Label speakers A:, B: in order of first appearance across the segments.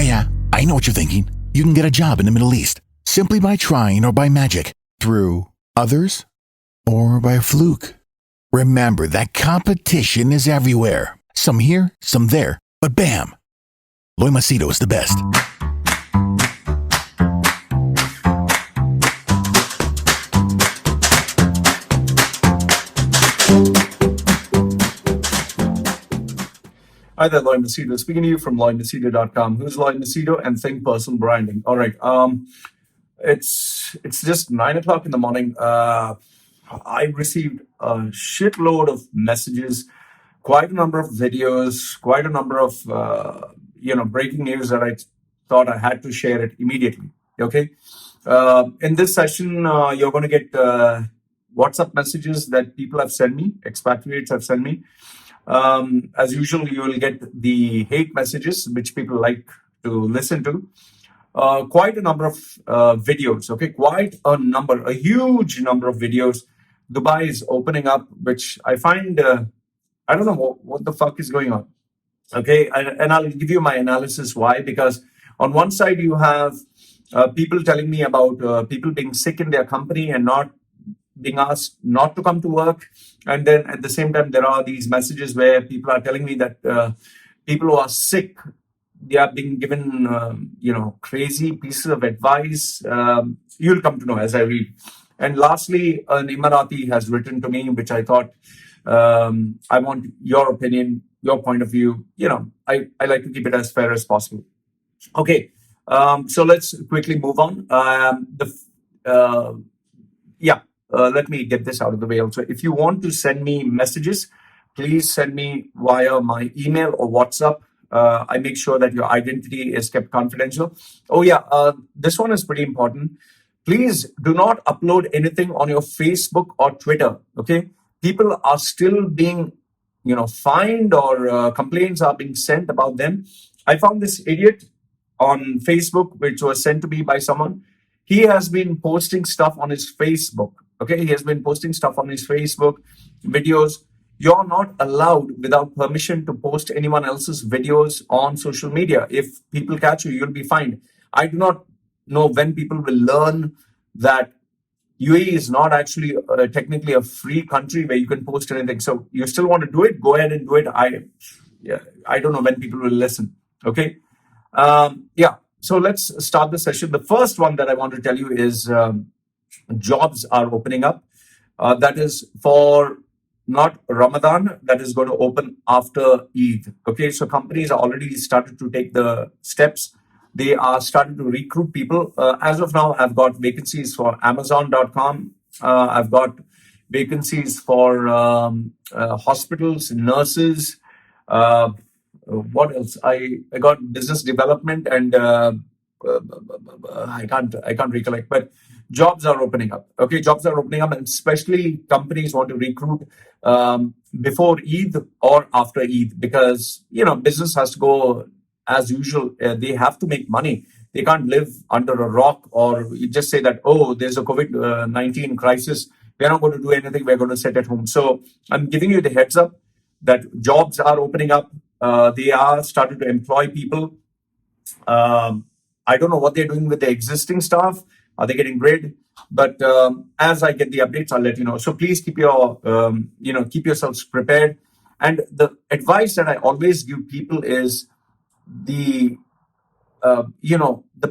A: Yeah, I know what you're thinking. You can get a job in the Middle East simply by trying or by magic, through others, or by fluke. Remember that competition is everywhere. Some here, some there, but bam! Loy Machedo is the best.
B: Hi there, Loy Machedo. Speaking to you from LoyMachedo.com. Who's Loy Machedo and Think Personal Branding? All right. It's just 9 o'clock in the morning. I received a shitload of messages, quite a number of videos, quite a number of breaking news that I thought I had to share it immediately. Okay. In this session, you're going to get WhatsApp messages that people have sent me, expatriates have sent me. As usual, you will get the hate messages, which people like to listen to. Quite a number of videos, okay? A huge number of videos. Dubai is opening up, which I find, I don't know what the fuck is going on, okay? And I'll give you my analysis why, because on one side, you have people telling me about people being sick in their company and not being asked not to come to work. And then at the same time, there are these messages where people are telling me that people who are sick, they are being given, crazy pieces of advice. You'll come to know as I read. And lastly, an Emirati has written to me, which I thought, I want your opinion, your point of view. I like to keep it as fair as possible. Okay, so let's quickly move on. Let me get this out of the way also. If you want to send me messages, please send me via my email or WhatsApp. I make sure that your identity is kept confidential. This one is pretty important. Please do not upload anything on your Facebook or Twitter, okay? People are still being, fined, or complaints are being sent about them. I found this idiot on Facebook, which was sent to me by someone. He has been posting stuff on his Facebook. Okay, he has been posting stuff on his Facebook, videos. You're not allowed without permission to post anyone else's videos on social media. If people catch you, you'll be fined. I do not know when people will learn that UAE is not actually technically a free country where you can post anything. So you still want to do it? Go ahead and do it. I don't know when people will listen. Okay. So let's start the session. The first one that I want to tell you is jobs are opening up. That is for not Ramadan, that is going to open after Eid. Okay, so companies are already started to take the steps. They are starting to recruit people. As of now, I've got vacancies for Amazon.com. I've got vacancies for hospitals, nurses. What else? I got business development and I can't recollect, but jobs are opening up. Okay, jobs are opening up, and especially companies want to recruit before Eid or after Eid, because business has to go as usual. They have to make money. They can't live under a rock, or you just say that, oh, there's a COVID-19 crisis, we're not going to do anything, we're going to sit at home. So I'm giving you the heads up that jobs are opening up. They are starting to employ people. I don't know what they're doing with the existing staff. Are they getting grid? But as I get the updates, I'll let you know. So please keep your, keep yourselves prepared. And the advice that I always give people is the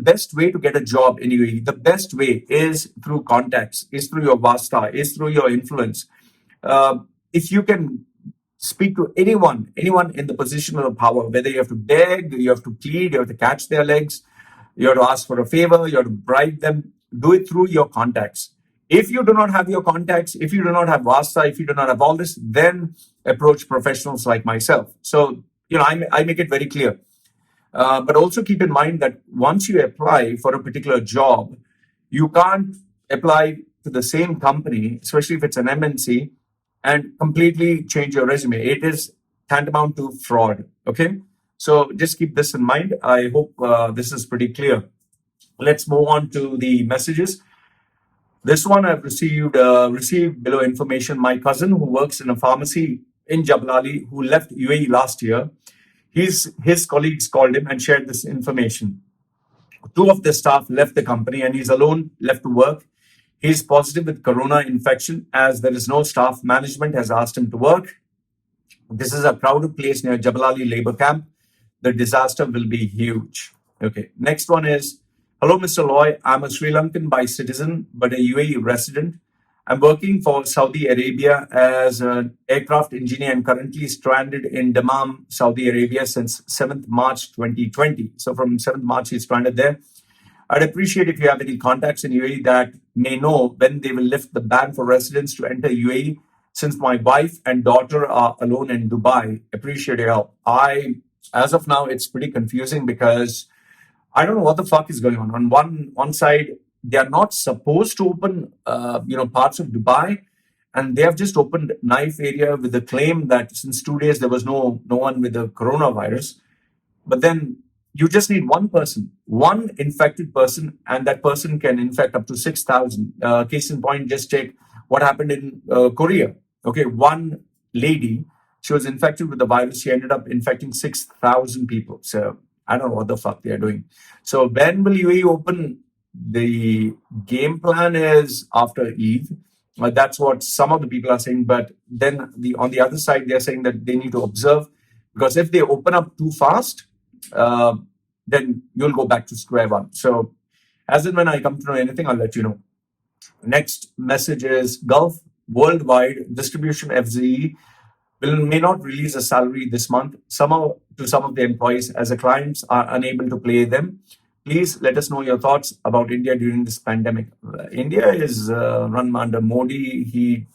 B: best way to get a job in UAE, the best way is through contacts, is through your vasta, is through your influence. If you can speak to anyone in the position of power, whether you have to beg, you have to plead, you have to catch their legs, you have to ask for a favor, you have to bribe them, do it through your contacts. If you do not have your contacts, if you do not have vasta, if you do not have all this, then approach professionals like myself. So, I make it very clear. But also keep in mind that once you apply for a particular job, you can't apply to the same company, especially if it's an MNC, and completely change your resume. It is tantamount to fraud. Okay, so just keep this in mind. I hope this is pretty clear. Let's move on to the messages. This one I've received below information. My cousin, who works in a pharmacy in Jebel Ali, who left UAE last year, His colleagues called him and shared this information. Two of the staff left the company and he's alone left to work. He's positive with corona infection as there is no staff. Management has asked him to work. This is a crowded place near Jabal Ali labor camp. The disaster will be huge. Okay, next one is, hello, Mr. Loy. I'm a Sri Lankan by citizen, but a UAE resident. I'm working for Saudi Arabia as an aircraft engineer and currently stranded in Dammam, Saudi Arabia since 7th March 2020. So from 7th March, he's stranded there. I'd appreciate if you have any contacts in UAE that may know when they will lift the ban for residents to enter UAE, since my wife and daughter are alone in Dubai. Appreciate your help. As of now, it's pretty confusing because I don't know what the fuck is going on. On one side, they are not supposed to open, parts of Dubai, and they have just opened knife area with the claim that since 2 days there was no one with the coronavirus. But then you just need one person, one infected person, and that person can infect up to 6,000. Case in point, just take what happened in Korea. Okay, one lady, she was infected with the virus. She ended up infecting 6,000 people. So I don't know what the fuck they are doing. So when will UAE open? The game plan is after Eid. That's what some of the people are saying. But then on the other side, they're saying that they need to observe, because if they open up too fast, then you'll go back to square one. So as and when I come to know anything, I'll let you know. Next message is Gulf Worldwide Distribution FZE may not release a salary this month to some of the employees as the clients are unable to pay them. Please let us know your thoughts about India during this pandemic. India is run under Modi. He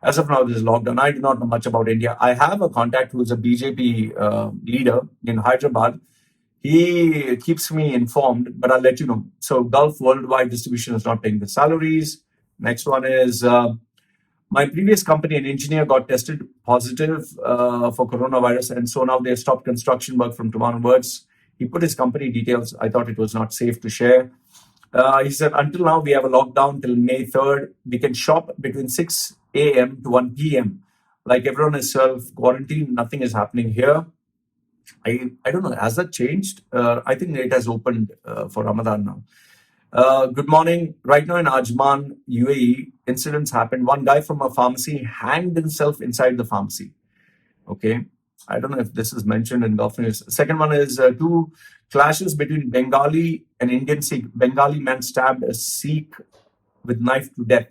B: as of now, this is lockdown. I do not know much about India. I have a contact who is a BJP leader in Hyderabad. He keeps me informed, but I'll let you know. So Gulf Worldwide Distribution is not paying the salaries. Next one is my previous company, an engineer, got tested positive for coronavirus, and so now they have stopped construction work from tomorrow onwards. He put his company details. I thought it was not safe to share. He said, until now, we have a lockdown till May 3rd. We can shop between 6 a.m. to 1 p.m. Like everyone is self-quarantined. Nothing is happening here. I don't know. Has that changed? I think it has opened for Ramadan now. Good morning. Right now in Ajman, UAE, incidents happened. One guy from a pharmacy hanged himself inside the pharmacy. Okay. I don't know if this is mentioned in Gulf News. Second one is two clashes between Bengali and Indian Sikh. Bengali man stabbed a Sikh with knife to death.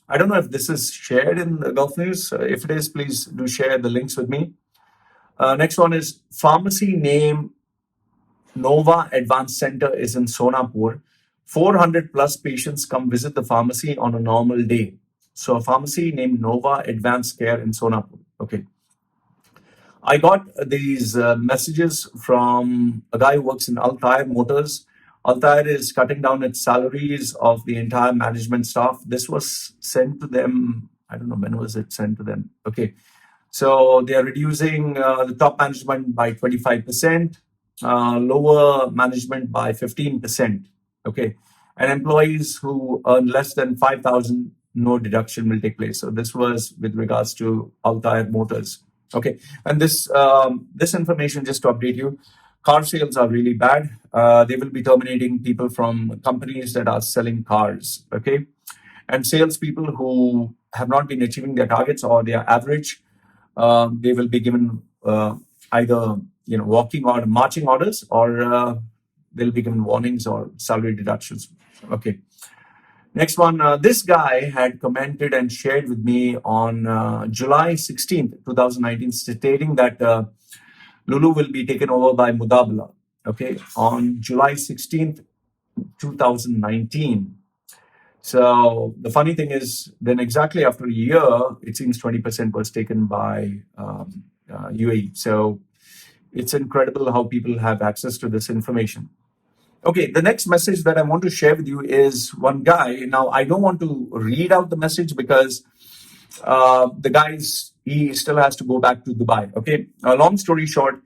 B: I don't know if this is shared in the Gulf News. If it is, please do share the links with me. Next one is pharmacy name Nova Advanced Center is in Sonapur. 400 plus patients come visit the pharmacy on a normal day. So a pharmacy named Nova Advanced Care in Sonapur. Okay. I got these messages from a guy who works in Altair Motors. Altair is cutting down its salaries of the entire management staff. This was sent to them. I don't know, when was it sent to them? Okay. So they are reducing the top management by 25%, lower management by 15%. Okay. And employees who earn less than 5,000, no deduction will take place. So this was with regards to Altair Motors. Okay, and this information, just to update you, car sales are really bad. They will be terminating people from companies that are selling cars. Okay, and salespeople who have not been achieving their targets or their average, they will be given either walking or marching orders, or they'll be given warnings or salary deductions. Okay. Next one, this guy had commented and shared with me on July 16th, 2019, stating that Lulu will be taken over by Mudabala. Okay, on July 16th, 2019. So the funny thing is, then exactly after a year, it seems 20% was taken by UAE. So it's incredible how people have access to this information. Okay, the next message that I want to share with you is one guy. Now, I don't want to read out the message because the he still has to go back to Dubai. Okay, long story short,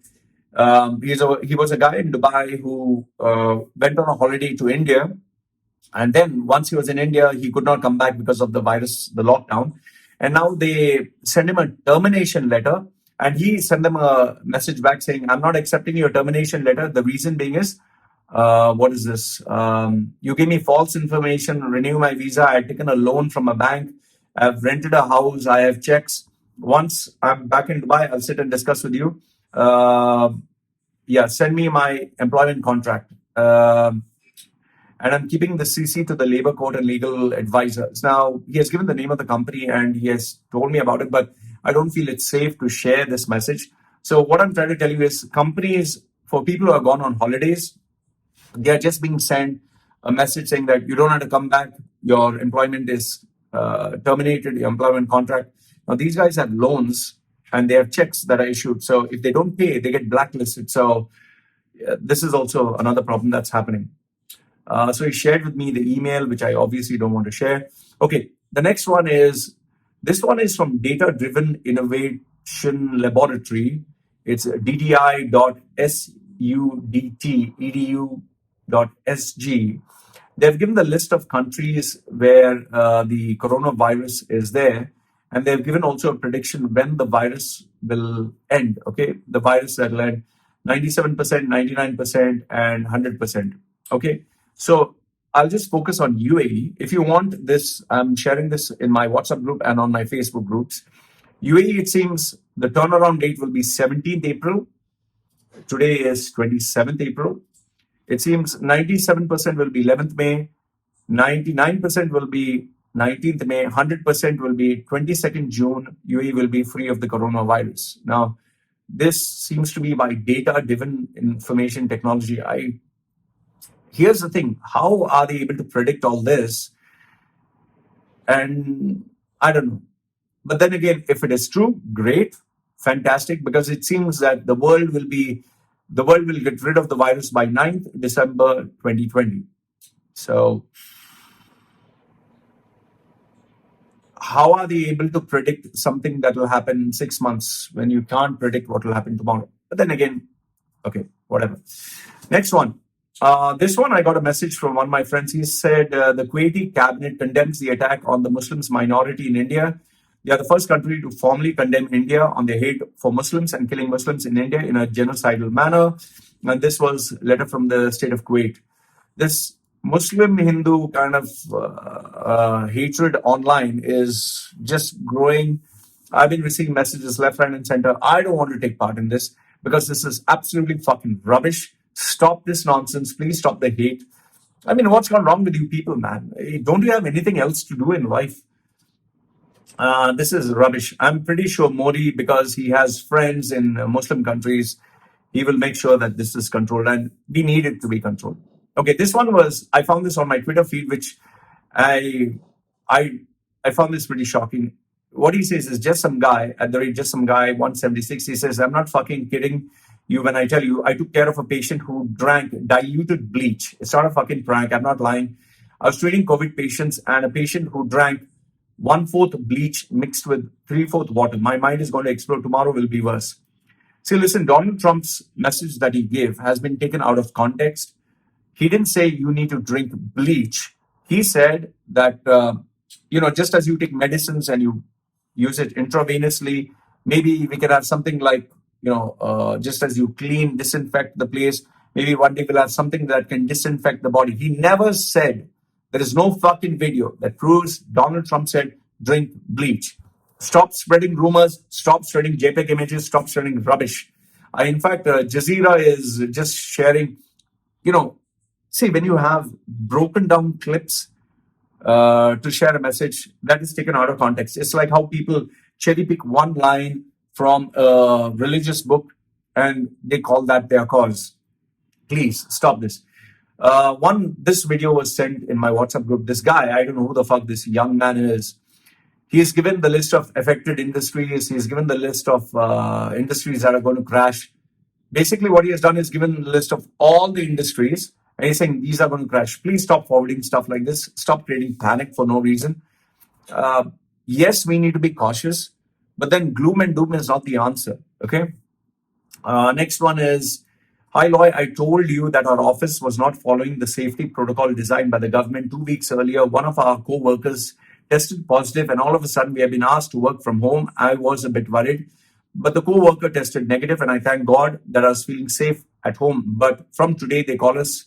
B: he was a guy in Dubai who went on a holiday to India. And then once he was in India, he could not come back because of the virus, the lockdown. And now they send him a termination letter And he sent them a message back saying, I'm not accepting your termination letter. The reason being is, what is this? You gave me false information, renew my visa. I had taken a loan from a bank. I've rented a house. I have checks. Once I'm back in Dubai, I'll sit and discuss with you. Yeah, send me my employment contract. And I'm keeping the CC to the labor court and legal advisors. Now, he has given the name of the company and he has told me about it, but I don't feel it's safe to share this message. So what I'm trying to tell you is companies, for people who have gone on holidays, they are just being sent a message saying that you don't have to come back. Your employment is terminated, your employment contract. Now, these guys have loans and they have checks that are issued. So if they don't pay, they get blacklisted. So this is also another problem that's happening. So he shared with me the email, which I obviously don't want to share. Okay, the next one is, this one is from Data Driven Innovation Laboratory. It's ddi.sudt.edu.sg. They've given the list of countries where the coronavirus is there. And they've given also a prediction when the virus will end. Okay, the virus that will end 97%, 99%, and 100%. Okay. So I'll just focus on UAE. If you want this, I'm sharing this in my WhatsApp group and on my Facebook groups. UAE, it seems the turnaround date will be 17th April. Today is 27th April. It seems 97% will be 11th May, 99% will be 19th May, 100% will be 22nd June. UAE will be free of the coronavirus. Now, this seems to be by data-driven information technology. Here's the thing, how are they able to predict all this? And I don't know. But then again, if it is true, great, fantastic, because it seems that the world will get rid of the virus by 9th December 2020. So how are they able to predict something that will happen in 6 months when you can't predict what will happen tomorrow? But then again, okay, whatever. Next one. This one, I got a message from one of my friends. He said the Kuwaiti cabinet condemns the attack on the Muslims minority in India. They are the first country to formally condemn India on their hate for Muslims and killing Muslims in India in a genocidal manner. And this was a letter from the state of Kuwait. This Muslim-Hindu kind of hatred online is just growing. I've been receiving messages left, right, and center. I don't want to take part in this because this is absolutely fucking rubbish. Stop this nonsense. Please stop the hate. I mean, what's gone wrong with you people, man? Don't you have anything else to do in life? This is rubbish. I'm pretty sure Modi, because he has friends in Muslim countries, he will make sure that this is controlled, and we need it to be controlled. Okay, this one was, I found this on my Twitter feed, which I found this pretty shocking. What he says is just some guy, at the rate just some guy, 176, he says, I'm not fucking kidding you when I tell you I took care of a patient who drank diluted bleach. It's not a fucking prank. I'm not lying. I was treating COVID patients and a patient who drank 1/4 bleach mixed with 3/4 water. My mind is going to explode. Tomorrow will be worse. See, listen, Donald Trump's message that he gave has been taken out of context. He didn't say you need to drink bleach. He said that, just as you take medicines and you use it intravenously, maybe we can have something like, just as you clean, disinfect the place, maybe one day we'll have something that can disinfect the body. He never said, there is no fucking video that proves Donald Trump said, drink bleach. Stop spreading rumors, stop spreading JPEG images, stop spreading rubbish. In fact, Jazeera is just sharing, see, when you have broken down clips to share a message, that is taken out of context. It's like how people cherry pick one line from a religious book and they call that their cause. Please stop this. This video was sent in my WhatsApp group. This guy, I don't know who the fuck this young man is. He's given the list of affected industries. He's given the list of industries that are going to crash. Basically, what he has done is given the list of all the industries. And he's saying these are going to crash. Please stop forwarding stuff like this. Stop creating panic for no reason. Yes, we need to be cautious. But then gloom and doom is not the answer. Okay. Next one is, hi, Loy. I told you that our office was not following the safety protocol designed by the government. 2 weeks earlier, one of our co-workers tested positive, and all of a sudden we have been asked to work from home. I was a bit worried. But the co-worker tested negative, and I thank God that I was feeling safe at home. But from today, they call us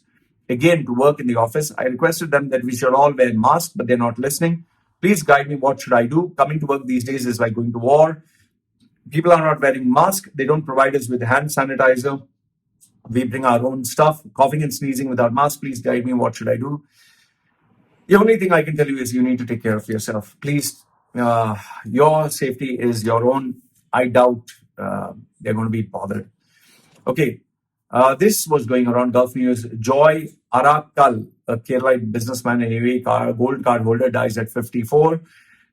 B: again to work in the office. I requested them that we should all wear masks, but they're not listening. Please guide me. What should I do? Coming to work these days is like going to war. People are not wearing masks. They don't provide us with hand sanitizer. We bring our own stuff. Coughing and sneezing without mask. Please guide me. What should I do? The only thing I can tell you is you need to take care of yourself. Please, your safety is your own. I doubt they're going to be bothered. Okay, this was going around Gulf News. Joy Arakal, a Kerala businessman and UAE gold card holder, dies at 54.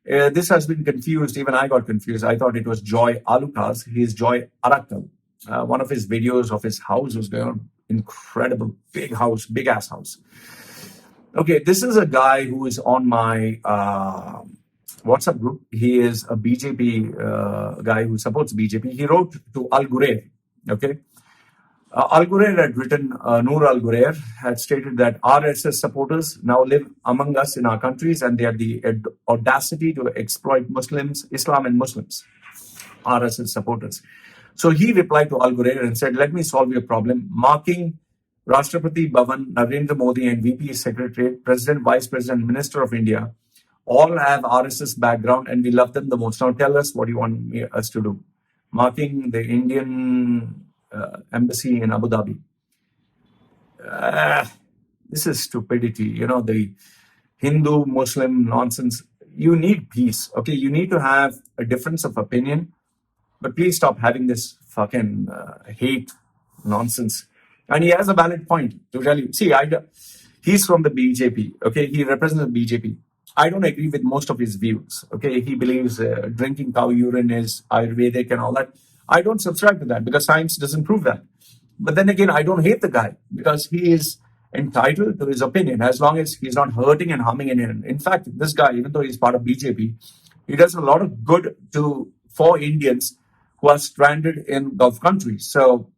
B: This has been confused. Even I got confused. I thought it was Joy Alukas. He's Joy Arakal. One of his videos of his house was going on. Incredible. Big house, big ass house. Okay, this is a guy who is on my WhatsApp group. He is a BJP guy who supports BJP. He wrote to Al Ghurair. Okay. Al Ghurair had written, Noor Al Ghurair had stated that RSS supporters now live among us in our countries and they have the audacity to exploit Muslims, Islam and Muslims, RSS supporters. So he replied to Al Ghurair and said, let me solve your problem, marking Rashtrapati Bhavan, Narendra Modi and VP Secretariat, President, Vice President, Minister of India, all have RSS background and we love them the most. Now tell us what you want us to do. Marking the Indian embassy in Abu Dhabi. This is stupidity. You know, the Hindu-Muslim nonsense. You need peace. Okay, you need to have a difference of opinion, but please stop having this fucking hate nonsense. And he has a valid point to tell you. See, he's from the BJP. Okay, he represents the BJP. I don't agree with most of his views. Okay, he believes drinking cow urine is Ayurvedic and all that. I don't subscribe to that because science doesn't prove that. But then again, I don't hate the guy because he is entitled to his opinion as long as he's not hurting and harming anyone. In fact, this guy, even though he's part of BJP, he does a lot of good for Indians who are stranded in Gulf countries. So,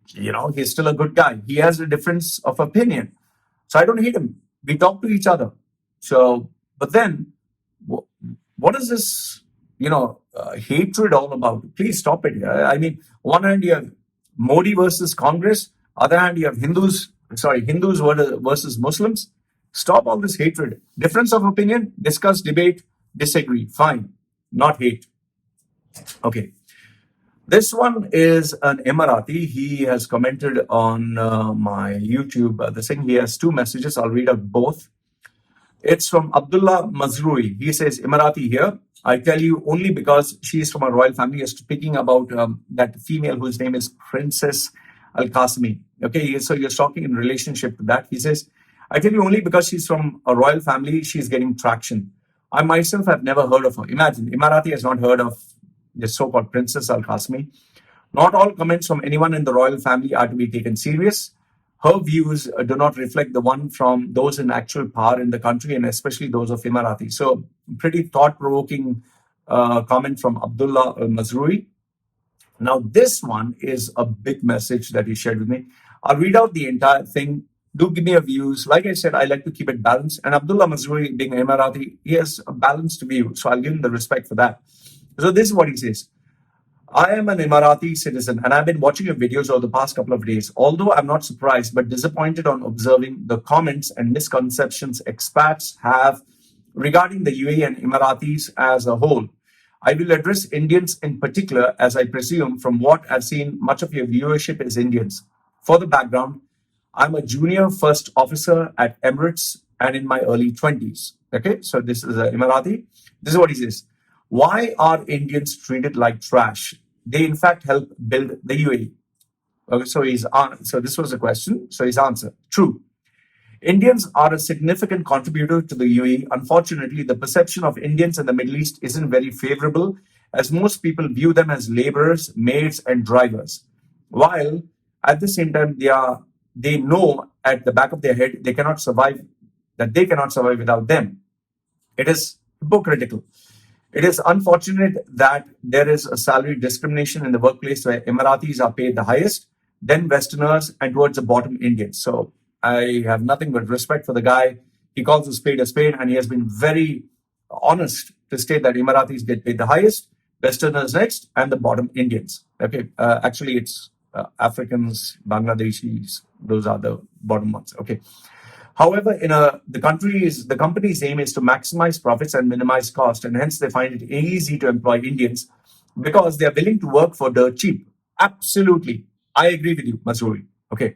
B: you know, he's still a good guy. He has a difference of opinion. So I don't hate him. We talk to each other. So, but then, what is this, hatred all about? Please stop it. I mean, one hand you have Modi versus Congress. Other hand you have Hindus versus Muslims. Stop all this hatred. Difference of opinion, discuss, debate, disagree. Fine. Not hate. Okay. This one is an Emirati. He has commented on my YouTube. The thing, he has two messages. I'll read out both. It's from Abdullah Mazrui. He says, Emirati here. I tell you only because she is from a royal family. He's speaking about that female whose name is Princess Al-Qasimi. Okay, so you're talking in relationship to that. He says, I tell you only because she's from a royal family, she's getting traction. I myself have never heard of her. Imagine, Emirati has not heard of the so-called Princess Al-Qasimi. Not all comments from anyone in the royal family are to be taken serious. Her views do not reflect the one from those in actual power in the country and especially those of Emirati. So pretty thought-provoking comment from Abdullah Mazrui. Now this one is a big message that he shared with me. I'll read out the entire thing. Do give me your views. Like I said, I like to keep it balanced. And Abdullah Mazrui, being Emirati, he has a balanced view. So I'll give him the respect for that. So this is what he says. I am an Emirati citizen and I've been watching your videos over the past couple of days. Although I'm not surprised but disappointed on observing the comments and misconceptions expats have regarding the UAE and Emiratis as a whole. I will address Indians in particular as I presume from what I've seen much of your viewership is Indians. For the background, I'm a junior first officer at Emirates and in my early 20s. Okay, so this is an Emirati. This is what he says. Why are Indians treated like trash? They in fact help build the UAE. Okay, so this was a question. So his answer, true. Indians are a significant contributor to the UAE. Unfortunately, the perception of Indians in the Middle East isn't very favorable as most people view them as laborers, maids and drivers. While at the same time, they know at the back of their head they cannot survive without them. It is hypocritical. It is unfortunate that there is a salary discrimination in the workplace where Emiratis are paid the highest, then Westerners, and towards the bottom Indians. So I have nothing but respect for the guy. He calls a spade, and he has been very honest to state that Emiratis get paid the highest, Westerners next, and the bottom Indians. Okay, actually it's Africans, Bangladeshis. Those are the bottom ones. Okay. However, the company's aim is to maximize profits and minimize cost, and hence they find it easy to employ Indians because they are willing to work for dirt cheap. Absolutely, I agree with you, Masuri. Okay.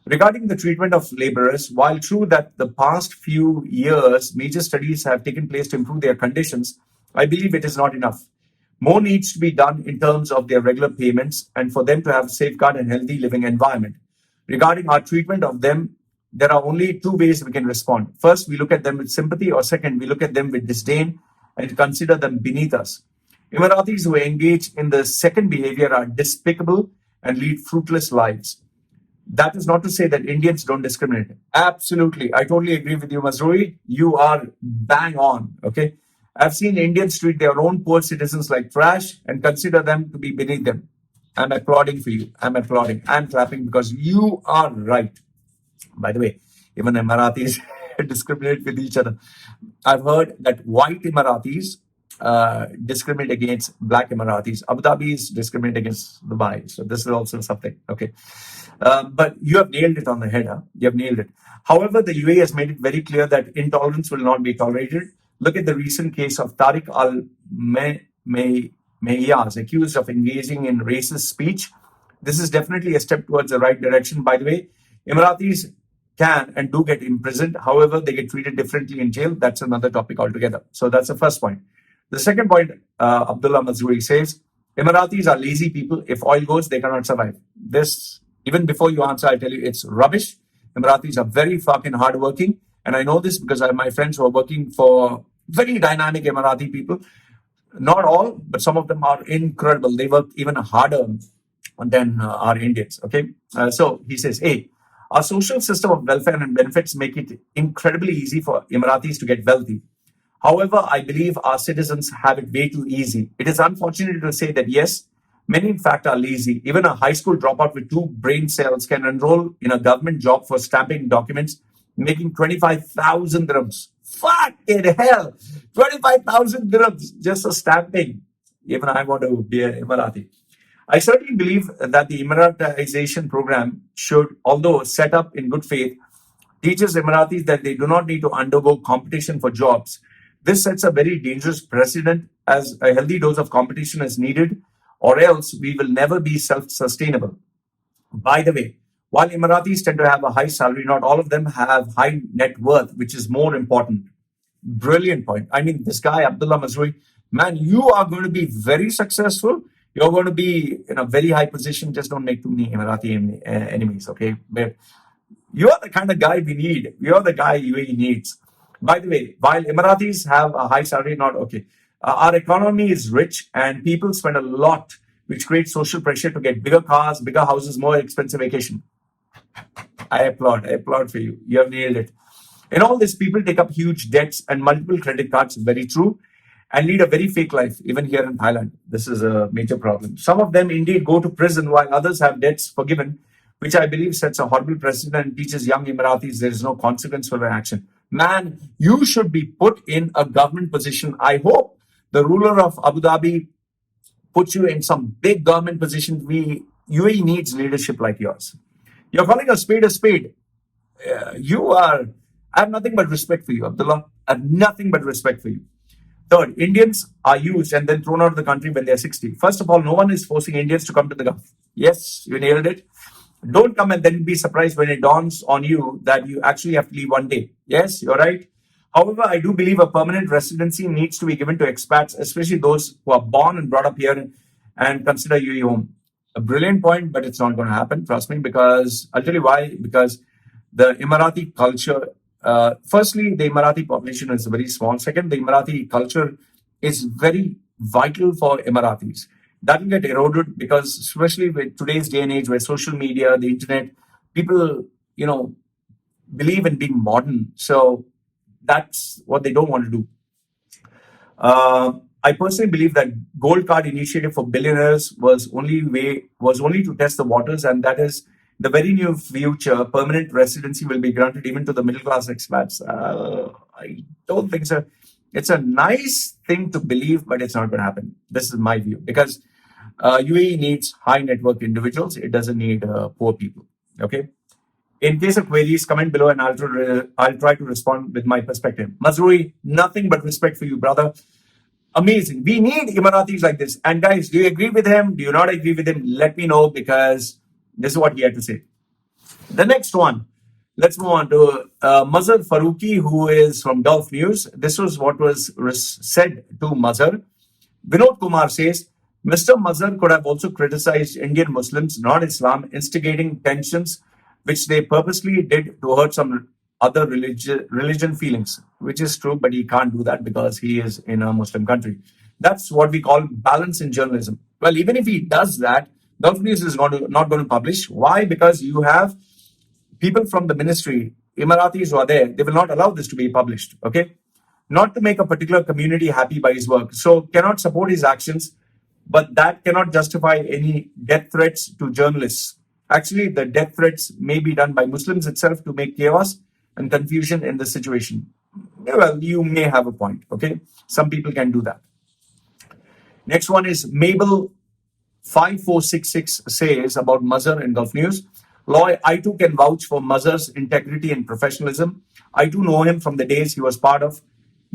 B: Regarding the treatment of laborers, while true that the past few years major studies have taken place to improve their conditions, I believe it is not enough. More needs to be done in terms of their regular payments and for them to have a safeguard and healthy living environment. Regarding our treatment of them, there are only two ways we can respond. First, we look at them with sympathy, or second, we look at them with disdain and consider them beneath us. Emiratis who engage in the second behavior are despicable and lead fruitless lives. That is not to say that Indians don't discriminate. Absolutely. I totally agree with you, Masruri. You are bang on. Okay. I've seen Indians treat their own poor citizens like trash and consider them to be beneath them. I'm applauding for you. I'm applauding. I'm clapping because you are right. By the way, even Emiratis discriminate with each other. I've heard that white Emiratis discriminate against black Emiratis. Abu Dhabi's discriminate against Dubai. So this is also something. Okay. But you have nailed it on the head. Huh? You have nailed it. However, the UAE has made it very clear that intolerance will not be tolerated. Look at the recent case of Tariq al-Meyyaz, accused of engaging in racist speech. This is definitely a step towards the right direction. By the way, Emiratis can and do get imprisoned. However, they get treated differently in jail. That's another topic altogether. So that's the first point. The second point, Abdullah Mazrui says, Emiratis are lazy people. If oil goes, they cannot survive. This, even before you answer, I'll tell you it's rubbish. Emiratis are very fucking hardworking. And I know this because I have my friends who are working for very dynamic Emirati people. Not all, but some of them are incredible. They work even harder than our Indians. Okay. So he says, hey, our social system of welfare and benefits make it incredibly easy for Emiratis to get wealthy. However, I believe our citizens have it way too easy. It is unfortunate to say that, yes, many in fact are lazy. Even a high school dropout with 2 brain cells can enroll in a government job for stamping documents, making 25,000 dirhams. Fucking hell! 25,000 dirhams just for stamping. Even I want to be an Emirati. I certainly believe that the Emiratization program should, although set up in good faith, teaches Emiratis that they do not need to undergo competition for jobs. This sets a very dangerous precedent as a healthy dose of competition is needed, or else we will never be self-sustainable. By the way, while Emiratis tend to have a high salary, not all of them have high net worth, which is more important. Brilliant point. I mean, this guy, Abdullah Mazrui, man, you are going to be very successful. You're going to be in a very high position. Just don't make too many Emirati enemies, okay? But you're the kind of guy we need. You're the guy UAE needs. By the way, while Emiratis have a high salary, not okay. Our economy is rich and people spend a lot, which creates social pressure to get bigger cars, bigger houses, more expensive vacation. I applaud for you. You have nailed it. In all this, people take up huge debts and multiple credit cards, very true, and lead a very fake life, even here in Thailand. This is a major problem. Some of them indeed go to prison while others have debts forgiven, which I believe sets a horrible precedent and teaches young Emiratis there is no consequence for their action. Man, you should be put in a government position. I hope the ruler of Abu Dhabi puts you in some big government position. UAE needs leadership like yours. You're calling a spade a spade. I have nothing but respect for you, Abdullah. I have nothing but respect for you. Third, Indians are used and then thrown out of the country when they're 60. First of all, no one is forcing Indians to come to the Gulf. Yes, you nailed it. Don't come and then be surprised when it dawns on you that you actually have to leave one day. Yes, you're right. However, I do believe a permanent residency needs to be given to expats, especially those who are born and brought up here and consider UAE home. A brilliant point, but it's not going to happen. Trust me, because I'll tell you why. Because the Emirati culture, firstly, the Emirati population is very small. Second, the Emirati culture is very vital for Emiratis. That will get eroded because, especially with today's day and age where social media, the internet, people, believe in being modern. So that's what they don't want to do. I personally believe that gold card initiative for billionaires was only to test the waters, and that is the very near future. Permanent residency will be granted even to the middle class expats. I don't think so. It's a nice thing to believe, but it's not going to happen. This is my view, because UAE needs high net worth individuals. It doesn't need poor people. Okay. In case of queries, comment below and I'll try to respond with my perspective. Mazrui, nothing but respect for you, brother. Amazing. We need Emiratis like this. And guys, do you agree with him? Do you not agree with him? Let me know, because this is what he had to say. The next one, let's move on to Mazhar Faruqi, who is from Gulf News. This was what was said to Mazhar. Vinod Kumar says, Mr. Mazhar could have also criticized Indian Muslims, not Islam, instigating tensions, which they purposely did to hurt some other religion feelings, which is true, but he can't do that because he is in a Muslim country. That's what we call balance in journalism. Well, even if he does that, Gulf News is not going to publish. Why? Because you have people from the ministry, Emiratis who are there, they will not allow this to be published. Okay. Not to make a particular community happy by his work. So cannot support his actions, but that cannot justify any death threats to journalists. Actually, the death threats may be done by Muslims itself to make chaos and confusion in the situation. Well, you may have a point. Okay. Some people can do that. Next one is Mabel 5466 says about Mazhar in Gulf News. Loy, I too can vouch for Mazhar's integrity and professionalism. I too know him from the days he was part of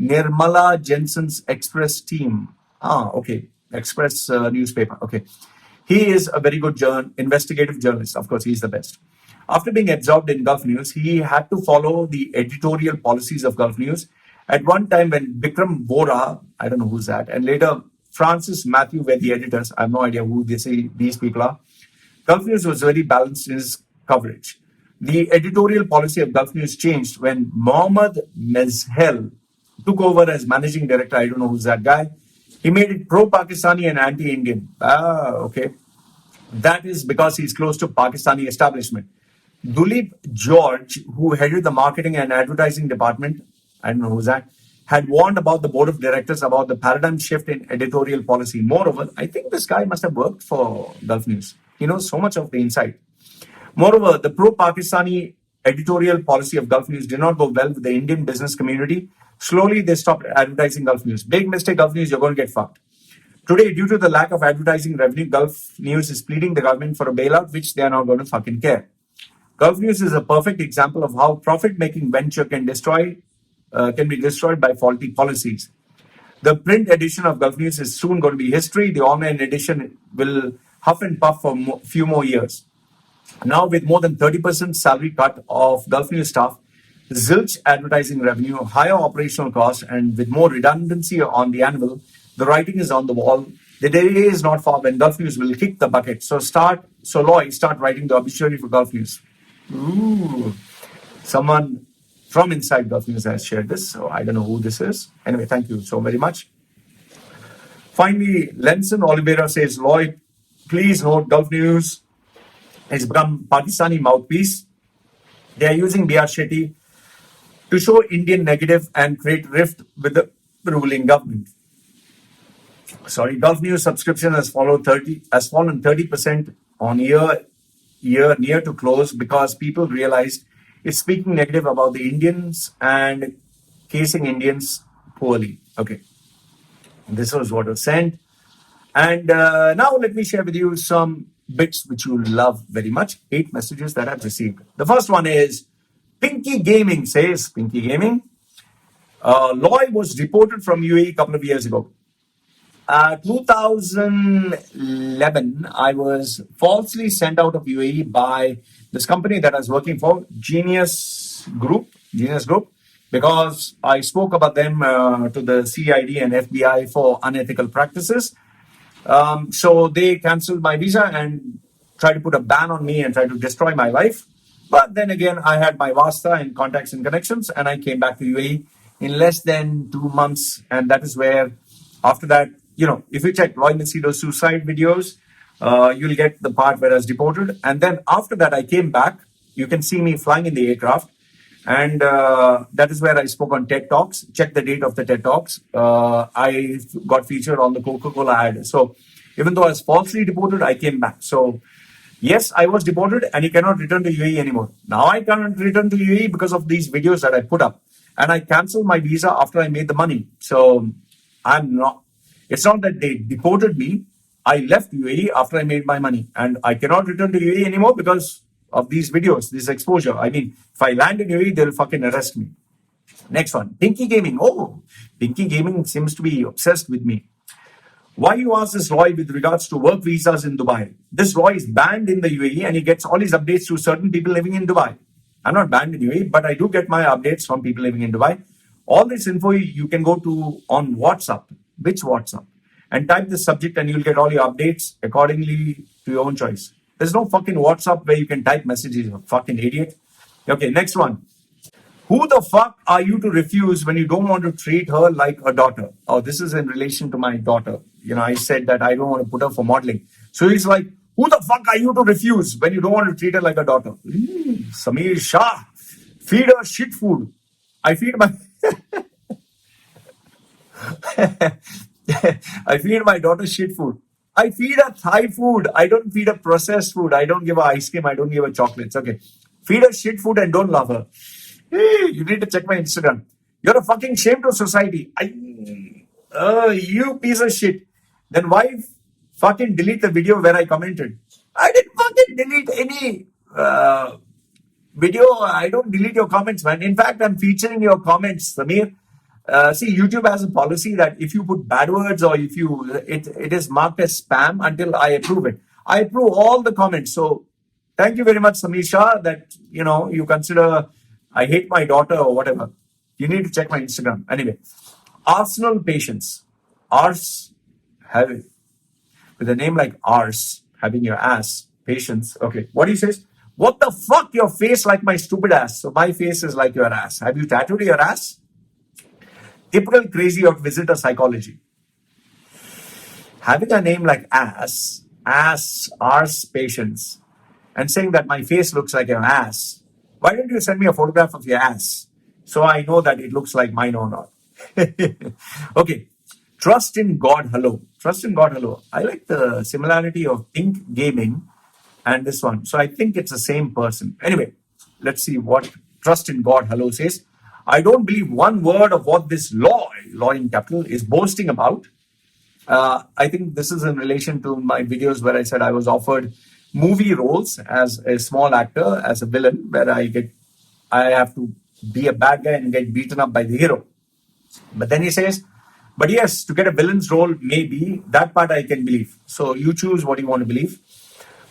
B: Nirmala Jensen's Express team. Okay. Express newspaper. Okay. He is a very good investigative journalist. Of course, he's the best. After being absorbed in Gulf News, he had to follow the editorial policies of Gulf News. At one time when Bikram Bora, I don't know who's that, and later Francis Matthew were the editors. I have no idea who these people are. Gulf News was very balanced in his coverage. The editorial policy of Gulf News changed when Mohammad Mezhel took over as managing director. I don't know who's that guy. He made it pro-Pakistani and anti-Indian. Okay. That is because he's close to Pakistani establishment. Dulip George, who headed the marketing and advertising department, I don't know who's that, had warned about the board of directors about the paradigm shift in editorial policy. Moreover, I think this guy must have worked for Gulf News. He knows so much of the inside. Moreover, the pro-Pakistani editorial policy of Gulf News did not go well with the Indian business community. Slowly, they stopped advertising Gulf News. Big mistake, Gulf News, you're going to get fucked. Today, due to the lack of advertising revenue, Gulf News is pleading the government for a bailout, which they are not going to fucking care. Gulf News is a perfect example of how profit-making venture can be destroyed by faulty policies. The print edition of Gulf News is soon going to be history. The online edition will huff and puff for a few more years. Now, with more than 30% salary cut of Gulf News staff, zilch advertising revenue, higher operational costs, and with more redundancy on the anvil, the writing is on the wall. The day is not far when Gulf News will kick the bucket. So Loy, start writing the obituary for Gulf News. Ooh. Someone from inside Gulf News has shared this, so I don't know who this is. Anyway, thank you so very much. Finally, Lenson Oliveira says, Loy, please note Gulf News has become Pakistani mouthpiece. They are using B.R. Shetty to show Indian negative and create rift with the ruling government. Gulf News subscription has fallen 30% on year near to close because people realized it's speaking negative about the Indians and casing Indians poorly. Okay. This was what was sent. And now let me share with you some bits which you love very much. 8 messages that I've received. The first one is Pinky Gaming says, Pinky Gaming, Loy was deported from UAE a couple of years ago. 2011, I was falsely sent out of UAE by this company that I was working for, Genius Group, because I spoke about them to the CID and FBI for unethical practices. So they canceled my visa and tried to put a ban on me and tried to destroy my life. But then again, I had my Vasta and contacts and connections, and I came back to UAE in less than 2 months. And that is where, after that, if you check Loy Machedo's suicide videos, you'll get the part where I was deported. And then after that, I came back. You can see me flying in the aircraft. And that is where I spoke on TED Talks. Check the date of the TED Talks. I got featured on the Coca-Cola ad. So even though I was falsely deported, I came back. So yes, I was deported and he cannot return to UAE anymore. Now I cannot return to UAE because of these videos that I put up. and I canceled my visa after I made the money. So it's not that they deported me. I left UAE after I made my money, and I cannot return to UAE anymore because of these videos, this exposure. I mean, if I land in UAE, they'll fucking arrest me. Next one, Pinky Gaming. Oh, Pinky Gaming seems to be obsessed with me. Why you ask this Roy with regards to work visas in Dubai? This Roy is banned in the UAE and he gets all his updates through certain people living in Dubai. I'm not banned in UAE, but I do get my updates from people living in Dubai. All this info you can go to on WhatsApp. Which WhatsApp? And type the subject and you'll get all your updates accordingly to your own choice. There's no fucking WhatsApp where you can type messages, you fucking idiot. Okay, next one. Who the fuck are you to refuse when you don't want to treat her like a daughter? Oh, this is in relation to my daughter. I said that I don't want to put her for modeling. So he's like, who the fuck are you to refuse when you don't want to treat her like a daughter? Samir Shah, feed her shit food. I feed my I feed my daughter shit food. I feed her Thai food. I don't feed her processed food. I don't give her ice cream. I don't give her chocolates. Okay. Feed her shit food and don't love her. Hey, you need to check my Instagram. You're a fucking shame to society. You piece of shit. Then why fucking delete the video where I commented? I didn't fucking delete any video. I don't delete your comments, man. In fact, I'm featuring your comments, Samir. See, YouTube has a policy that if you put bad words or if it is marked as spam until I approve it. I approve all the comments. So thank you very much, Samir Shah, that you consider I hate my daughter or whatever. You need to check my Instagram. Anyway, Arsenal patience. Ars have it. With a name like Ars, having your ass, patience. Okay, what he says? What the fuck? Your face like my stupid ass. So my face is like your ass. Have you tattooed your ass? Typical crazy of visitor psychology. Having a name like ass, Ars, patience, and saying that my face looks like your ass. Why don't you send me a photograph of your ass so I know that it looks like mine or not? Okay. Trust in God, hello. Trust in God, hello. I like the similarity of Pink Gaming and this one. So I think it's the same person. Anyway, let's see what Trust in God, hello says. I don't believe one word of what this Loy in capital, is boasting about. I think this is in relation to my videos where I said I was offered movie roles as a small actor, as a villain, where I have to be a bad guy and get beaten up by the hero. But then he says, but yes, to get a villain's role, maybe that part I can believe. So you choose what you want to believe.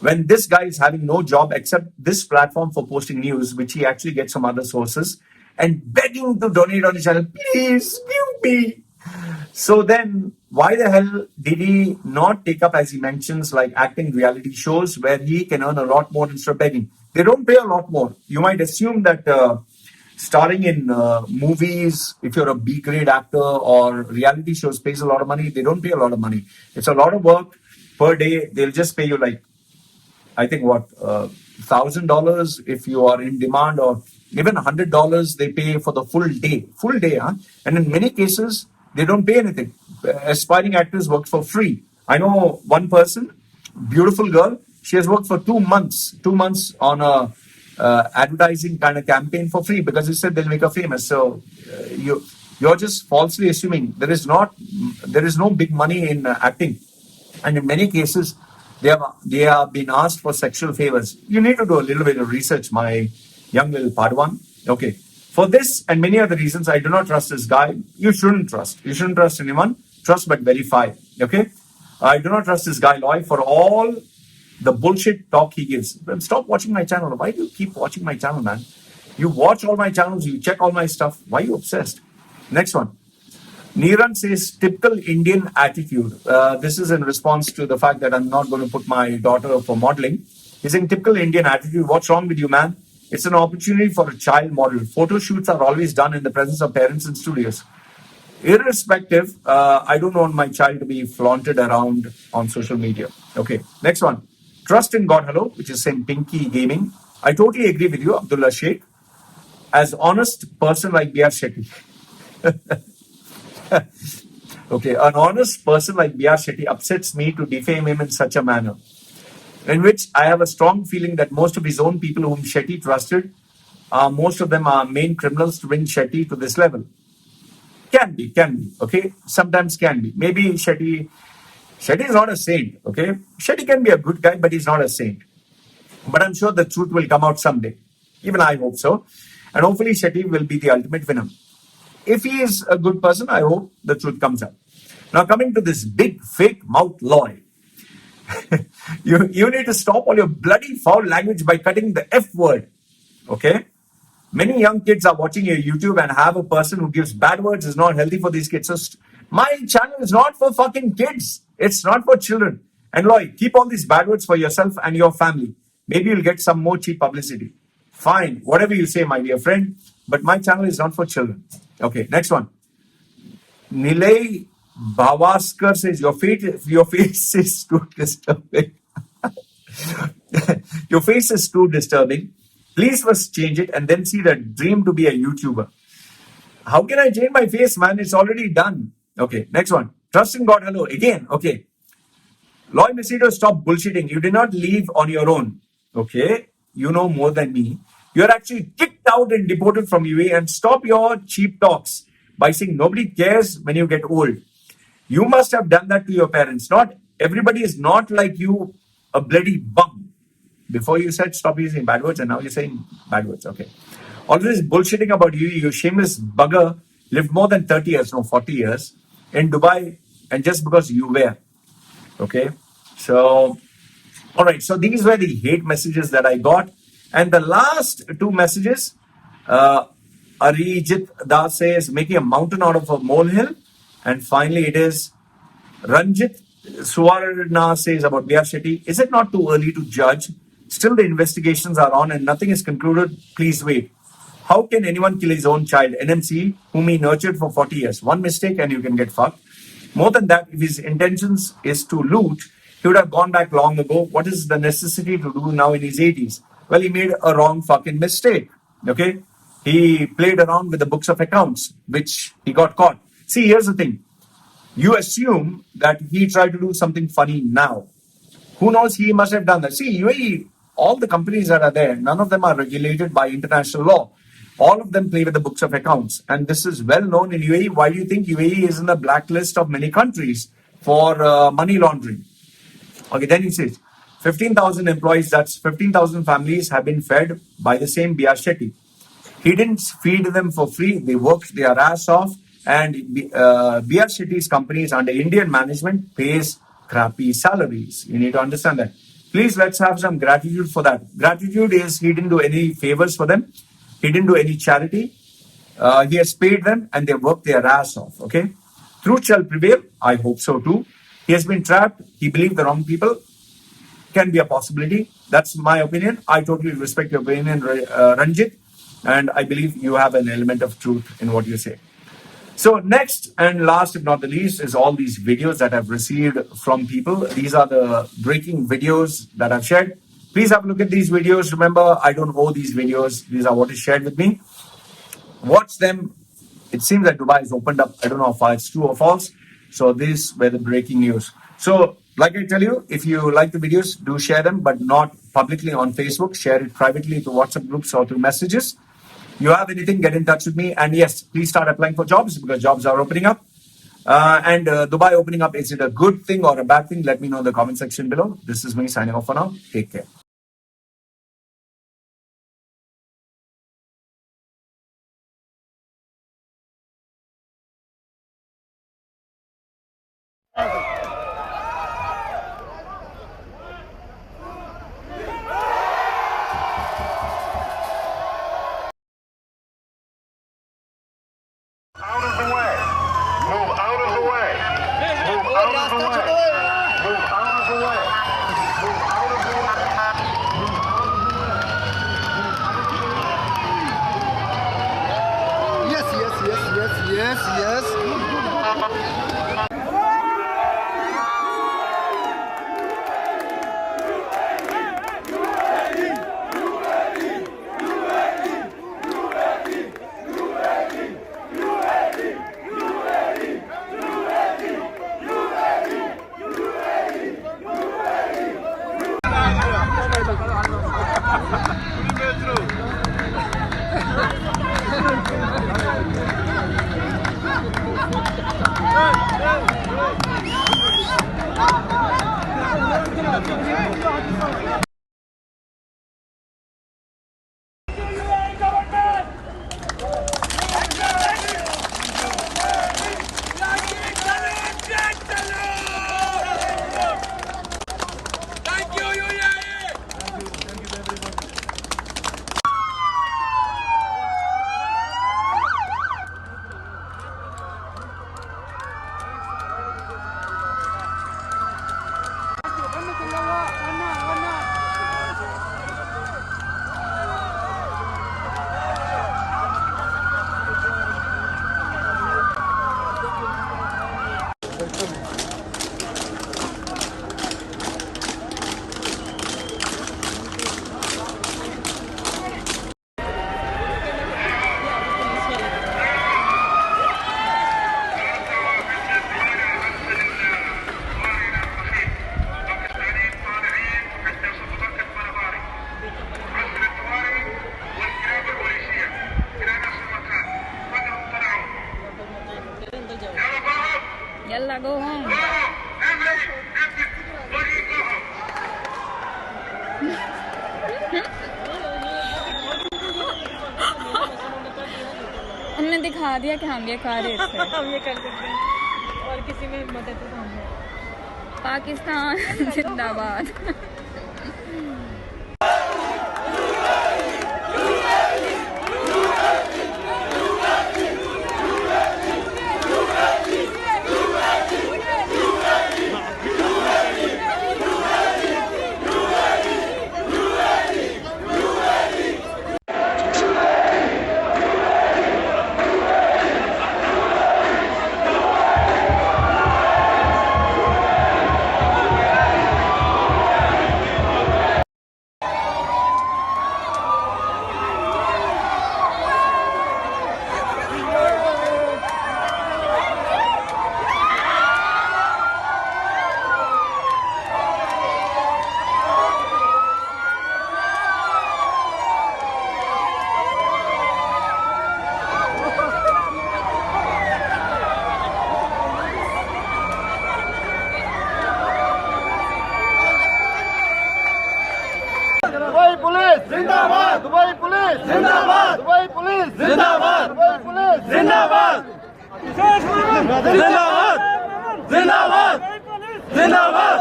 B: When this guy is having no job except this platform for posting news, which he actually gets from other sources, and begging to donate on his channel, please give me. So then, why the hell did he not take up, as he mentions, like acting reality shows where he can earn a lot more instead of begging? They don't pay a lot more. You might assume that starring in movies, if you're a B-grade actor, or reality shows pays a lot of money. They don't pay a lot of money. It's a lot of work per day. They'll just pay you like, I think what, $1,000 if you are in demand, or even $100 they pay for the full day, huh? And in many cases, they don't pay anything. Aspiring actors work for free. I know one person, beautiful girl, she has worked for 2 months on a advertising kind of campaign for free because they said they'll make her famous. So you're just falsely assuming there is no big money in acting, and in many cases they have been asked for sexual favors. You need to do a little bit of research, my young little Padawan. Okay. For this and many other reasons, I do not trust this guy. You shouldn't trust. You shouldn't trust anyone. Trust but verify. Okay? I do not trust this guy, Loy, for all the bullshit talk he gives. Then stop watching my channel. Why do you keep watching my channel, man? You watch all my channels. You check all my stuff. Why are you obsessed? Next one. Niran says, typical Indian attitude. This is in response to the fact that I'm not going to put my daughter for modeling. He's saying, typical Indian attitude. What's wrong with you, man? It's an opportunity for a child model. Photo shoots are always done in the presence of parents in studios. Irrespective, I don't want my child to be flaunted around on social media. Okay, next one. Trust in God, hello, which is saying Pinky Gaming. I totally agree with you, Abdullah Sheikh. As honest person like B.R. Shetty. Okay, an honest person like B.R. Shetty upsets me to defame him in such a manner, in which I have a strong feeling that most of his own people whom Shetty trusted most of them are main criminals to bring Shetty to this level. Can be, okay? Sometimes can be. Maybe Shetty is not a saint, okay? Shetty can be a good guy, but he's not a saint. But I'm sure the truth will come out someday. Even I hope so. And hopefully Shetty will be the ultimate winner. If he is a good person, I hope the truth comes out. Now coming to this big fake mouth Loy. you need to stop all your bloody foul language by cutting the F word. Okay? Many young kids are watching your YouTube and have a person who gives bad words is not healthy for these kids. So my channel is not for fucking kids. It's not for children. And Loy, keep all these bad words for yourself and your family. Maybe you'll get some more cheap publicity. Fine, whatever you say, my dear friend. But my channel is not for children. Okay, next one. Nilay Bhavaskar says, your face is too disturbing. Your face is too disturbing. Please first change it and then see the dream to be a YouTuber. How can I change my face, man? It's already done. Okay, next one. Trust in God, hello. Again, okay. Loy Machedo, stop bullshitting. You did not leave on your own. Okay, you know more than me. You're actually kicked out and deported from UAE, and stop your cheap talks by saying nobody cares when you get old. You must have done that to your parents. Not everybody is not like you, a bloody bum. Before you said stop using bad words, and now you're saying bad words. Okay. All this bullshitting about you, you shameless bugger, lived more than 30 years, no, 40 years in Dubai, and just because you were. Okay. So, all right. So these were the hate messages that I got. And the last two messages, Arijit Das says, making a mountain out of a molehill. And finally, it is Ranjit Suwarna says about Bihar Shetty, is it not too early to judge? Still, the investigations are on and nothing is concluded. Please wait. How can anyone kill his own child, NMC, whom he nurtured for 40 years? One mistake and you can get fucked. More than that, if his intentions is to loot, he would have gone back long ago. What is the necessity to do now in his 80s? Well, he made a wrong fucking mistake. Okay? He played around with the books of accounts, which he got caught. See, here's the thing. You assume that he tried to do something funny now. Who knows? He must have done that. See, UAE, all the companies that are there, none of them are regulated by international law. All of them play with the books of accounts. And this is well known in UAE. Why do you think UAE is in the blacklist of many countries for money laundering? Okay, then he says, 15,000 employees, that's 15,000 families have been fed by the same Bihar Shetty. He didn't feed them for free. They worked their ass off. And Bihar Shetty's companies under Indian management pays crappy salaries. You need to understand that. Please, let's have some gratitude for that. Gratitude is he didn't do any favors for them. He didn't do any charity. He has paid them and they worked their ass off. Okay. Truth shall prevail. I hope so too. He has been trapped. He believed the wrong people. Can be a possibility. That's my opinion. I totally respect your opinion, Ranjit. And I believe you have an element of truth in what you say. So next and last, if not the least, is all these videos that I've received from people. These are the breaking videos that I've shared. Please have a look at these videos. Remember, I don't owe these videos. These are what is shared with me. Watch them. It seems that Dubai is opened up. I don't know how far it's true or false. So these were the breaking news. So like I tell you, if you like the videos, do share them, but not publicly on Facebook. Share it privately to WhatsApp groups or through messages. You have anything, get in touch with me. And yes, please start applying for jobs because jobs are opening up. And Dubai opening up, is it a good thing or a bad thing? Let me know in the comment section below. This is me signing off for now. Take care.
C: Out of the way. Move out of the way. Move out of the way. Move out of the way. Move out of the way.
D: go home. उन्होंने दिखा दिया कि हम ये खा रहे थे।
E: हम ये कर सकते हैं और किसी में मदद तो हम
D: पाकिस्तान जिंदाबाद।
F: दुबई पुलिस जिंदाबाद, दुबई पुलिस जिंदाबाद, दुबई पुलिस जिंदाबाद, दुबई पुलिस जिंदाबाद, जिंदाबाद, जिंदाबाद, जिंदाबाद,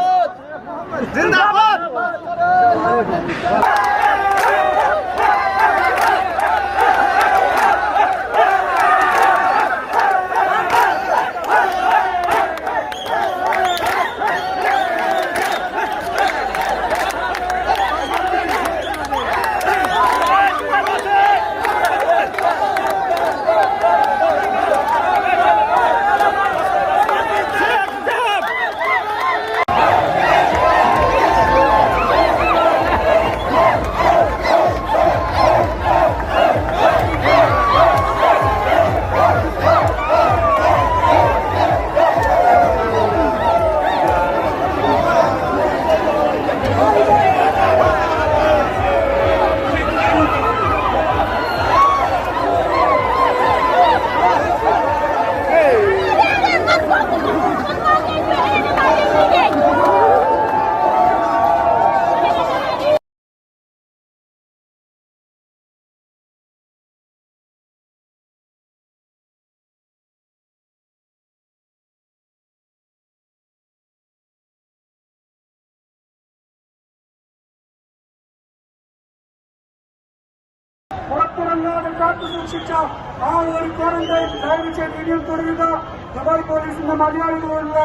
F: जिंदाबाद।
G: പുറത്തിറങ്ങാതെ കാത്തു സൂക്ഷിച്ച ആ ഒരു ക്വാറന്റൈൻ ദയവിച്ച് വീഡിയോ തുടരുക. ദുബായ് പോലീസിന്റെ മലയാളികളോടുള്ള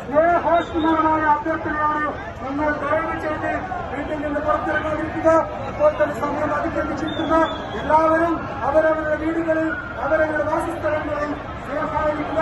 G: സ്നേഹോഷ്മമായ അഭ്യർത്ഥനയാണ്. നിങ്ങൾ ദയവ് ചെയ്ത് വീട്ടിൽ നിന്ന് പുറത്തിറങ്ങാതിരിക്കുക. ഇപ്പോൾ തന്നെ സമയം അതിക്രമിച്ചിരിക്കുന്ന എല്ലാവരും അവരവരുടെ വീടുകളിൽ അവരവരുടെ വാസസ്ഥലങ്ങളിൽ സേഫായിരിക്കുക.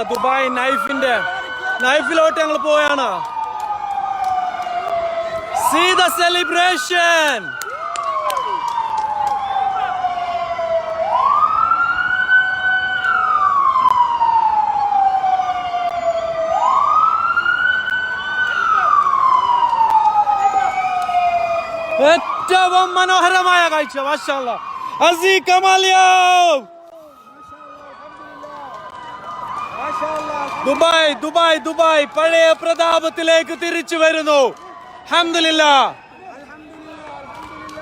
F: ദുബായ് നൈഫിലോട്ട് ഞങ്ങൾ പോയാണ്. See the celebration.
H: ഏറ്റവും മനോഹരമായ കാഴ്ച. മാഷാ അല്ലാഹ്. അസി കമാലിയാവ്. ദുബായ് ദുബായ് ദുബായ് പഴയ പ്രതാപത്തിലേക്ക് തിരിച്ചു വരുന്നു. അൽഹംദുലില്ലാഹ്.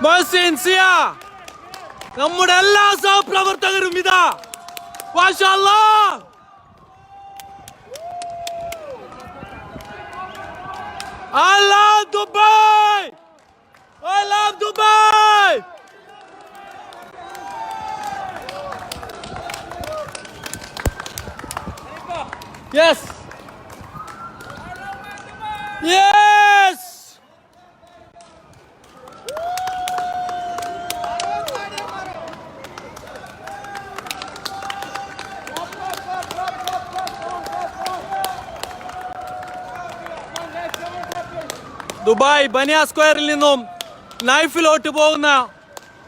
H: മഹ്സിൻ സിയ, നമ്മുടെ എല്ലാ സഹപ്രവർത്തകരും ഇതാ. മാഷാ അല്ലാഹ്. I love Dubai. I love Dubai. Yes. Yes. Dubai Baniyas സ്ക്വയറിൽ നിന്നും നൈഫിലോട്ട് പോകുന്ന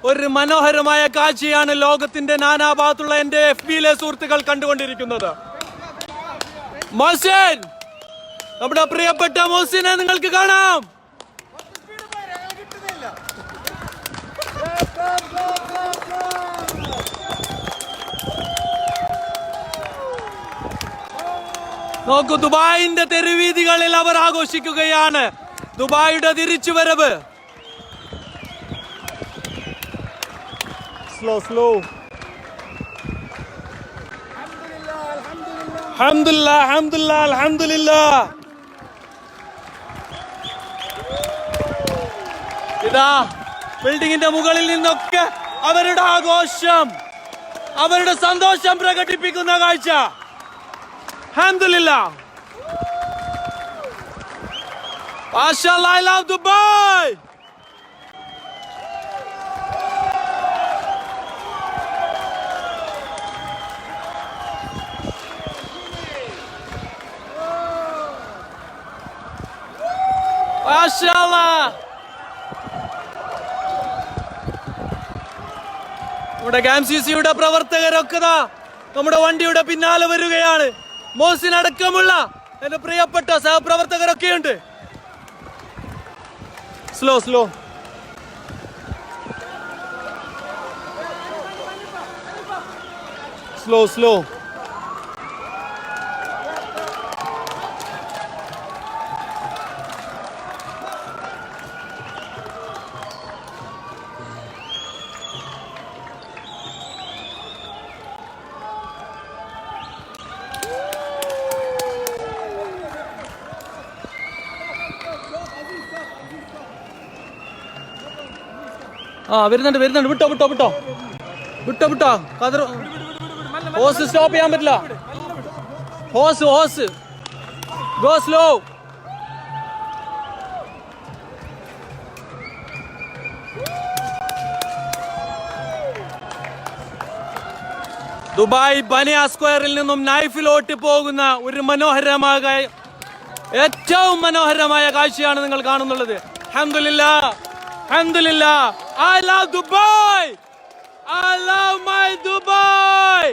H: ഒരു മനോഹരമായ കാഴ്ചയാണ് ലോകത്തിന്റെ നാനാഭാഗത്തുള്ള എന്റെ FB-യിലെ സുഹൃത്തുക്കൾ കണ്ടുകൊണ്ടിരിക്കുന്നത്. മോഹ്സിൻ, നമ്മുടെ പ്രിയപ്പെട്ട മോഹ്സിനെ നിങ്ങൾക്ക് കാണാം. നോക്കൂ, ദുബായിന്റെ തെരുവീതികളിൽ അവർ ആഘോഷിക്കുകയാണ് ദുബായിയുടെ തിരിച്ചുവരവ്. Slow slow. അൽഹംദുലില്ലാഹ് അൽഹംദുലില്ലാഹ് അൽഹംദുലില്ലാഹ്. ഇതാ ബിൽഡിങ്ങിന്റെ മുകളിൽ നിന്നൊക്കെ അവരുടെ ആഘോഷം, അവരുടെ സന്തോഷം പ്രകടിപ്പിക്കുന്ന കാഴ്ച. അൽഹംദുലില്ലാഹ്. മാഷാഅല്ലാഹ്. I love Dubai. മാഷാഅല്ലാഹ്. നമ്മുടെ GAMCCയുടെ പ്രവർത്തകരൊക്കെ നമ്മുടെ വണ്ടിയുടെ പിന്നാലെ വരികയാണ്. മോഹ്സിൻ അടക്കമുള്ള എന്റെ പ്രിയപ്പെട്ട സഹപ്രവർത്തകരൊക്കെയുണ്ട്. Slow slow. Slow slow. വരുന്നുണ്ട് വരുന്നുണ്ട്. വിട്ടോ വിട്ടോ വിട്ടോ വിട്ടോ വിട്ടോ. കതർ ഹോസ് സ്റ്റോപ്പ് ചെയ്യാൻ പറ്റില്ല. ഹോസ് ഹോസ് ഗോ സ്ലോ. ദുബായ് ബനിയ സ്ക്വയറിൽ നിന്നും നൈഫിലോട്ട് പോകുന്ന ഒരു മനോഹരമായ, ഏറ്റവും മനോഹരമായ കാഴ്ചയാണ് നിങ്ങൾ കാണുന്നുള്ളത്. അൽഹംദുലില്ലാഹ് അൽഹംദുലില്ലാഹ്. I love Dubai. I love my Dubai.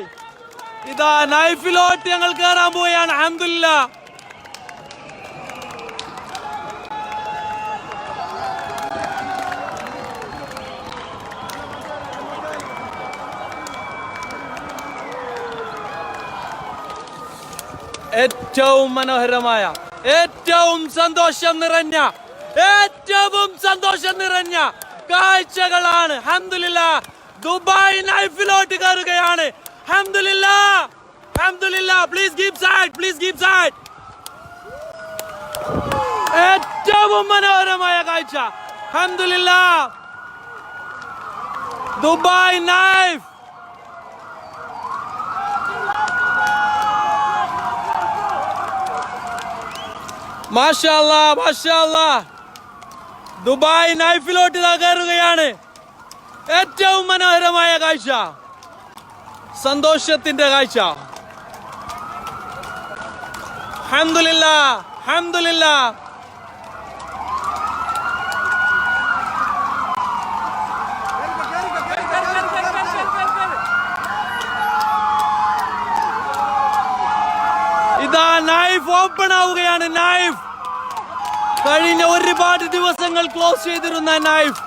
H: ഇതാ നൈഫിലോട്ട് ഞങ്ങൾ കയറാൻ പോവുകയാണ്. അൽഹംദുലില്ലാഹ്. ഏറ്റവും മനോഹരമായ, ഏറ്റവും സന്തോഷം നിറഞ്ഞ കാഴ്ചകളാണ്. അൽഹംദുലില്ലാഹ്. ദുബായ് നൈഫിലോട്ട് കയറുകയാണ്. അൽഹംദുലില്ലാഹ് അൽഹംദുലില്ലാഹ്. Please keep side, please keep side. ഏറ്റവും മനോഹരമായ കാഴ്ച. അൽഹംദുലില്ലാഹ്. Dubai knife. മാഷാ അല്ലാഹ് മാഷാ അല്ലാഹ്. ദുബായ് നൈഫിലോട്ട് കയറുകയാണ്. ഏറ്റവും മനോഹരമായ കാഴ്ച, സന്തോഷത്തിന്റെ കാഴ്ച. അൽഹംദുലില്ലാഹ് അൽഹംദുലില്ലാഹ്. ഇതാ നൈഫ് ഓപ്പൺ ആവുകയാണ്. നൈഫ് കഴിഞ്ഞ ഒരുപാട് ദിവസങ്ങൾ ക്ലോസ് ചെയ്തിരുന്ന നൈഫ്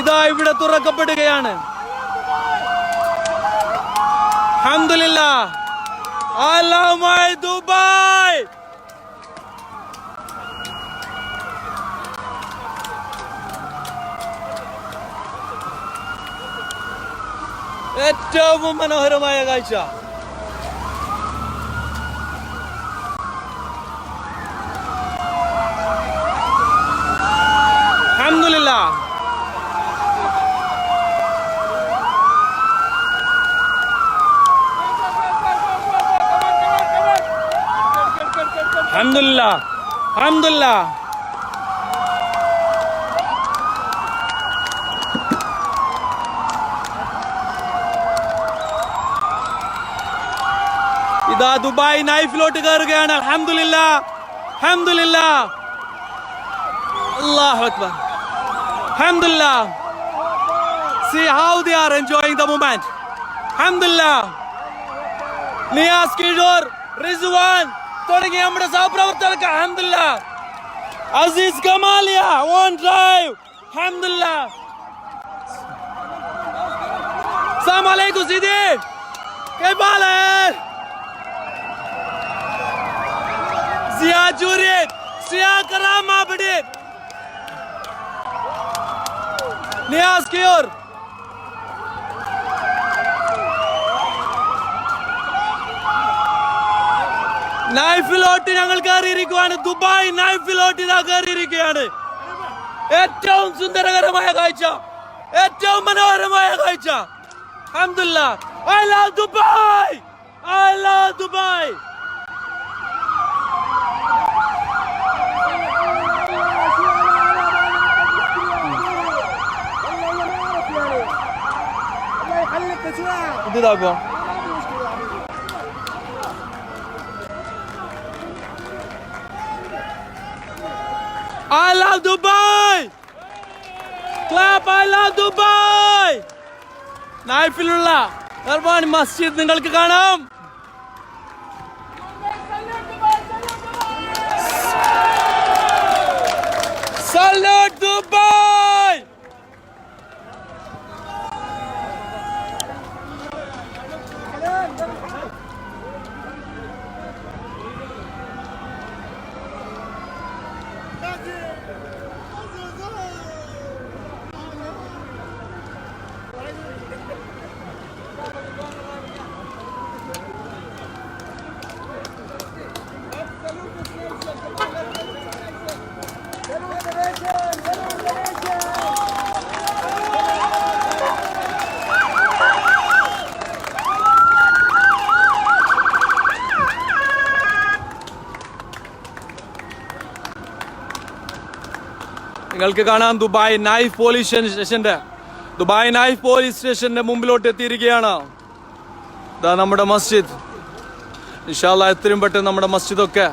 H: ഇതാ ഇവിടെ തുറക്കപ്പെടുകയാണ്. അൽഹംദുലില്ലാഹ്. I love my Dubai. ഏറ്റവും മനോഹരമായ കാഴ്ച. അൽഹംദുലില്ലാഹ്. Alhamdulillah. Alhamdulillah. ഇതാ ദുബായ് നൈഫിലോട്ട് കയറുകയാണ്. അൽഹംദുലില്ലാഹ്. അൽഹംദുലില്ലാഹ്. അല്ലാഹു അക്ബർ. അൽഹംദുലില്ലാഹ്. See how they are enjoying the moment. Alhamdulillah. Niyas Kishore, Rizwan തുടങ്ങിയ നമ്മുടെ സഹപ്രവർത്തകർക്ക് അൽഹംദുലില്ലാഹ്. Aziz Kamalia on drive. അൽഹംദുലില്ലാഹ്. अस्सलाम वालेकुम सीधी कैफ हाल है? जिया जूरिद सिया कराम आबड़ी नियाज की ओर നൈഫിലോട്ട് ഞങ്ങൾ കയറിയിരിക്കുകയാണ്. ദുബായ് നൈഫിലോട്ട് ഇതാ കയറിയിരിക്കുകയാണ്. ഏറ്റവും സുന്ദരകരമായ കാഴ്ച, ഏറ്റവും മനോഹരമായ കാഴ്ച. അൽഹംദുലില്ലാഹ്. I love Dubai. I love Dubai. ഇതാക്കോ I love Dubai. Clap. I love Dubai. നൈഫിലുള്ള ദർബാൻ മസ്ജിദ് നിങ്ങൾക്ക് കാണാം. Salute Dubai. നിങ്ങൾക്ക് കാണാം ദുബായ് നൈഫ് പോലീസ് സ്റ്റേഷന്റെ മുമ്പിലോട്ട് എത്തിയിരിക്കുകയാണ്. ഇതാ നമ്മുടെ മസ്ജിദ്. ഇൻഷാ അല്ലാഹ് എത്രയും പെട്ടെന്ന് നമ്മുടെ മസ്ജിദൊക്കെ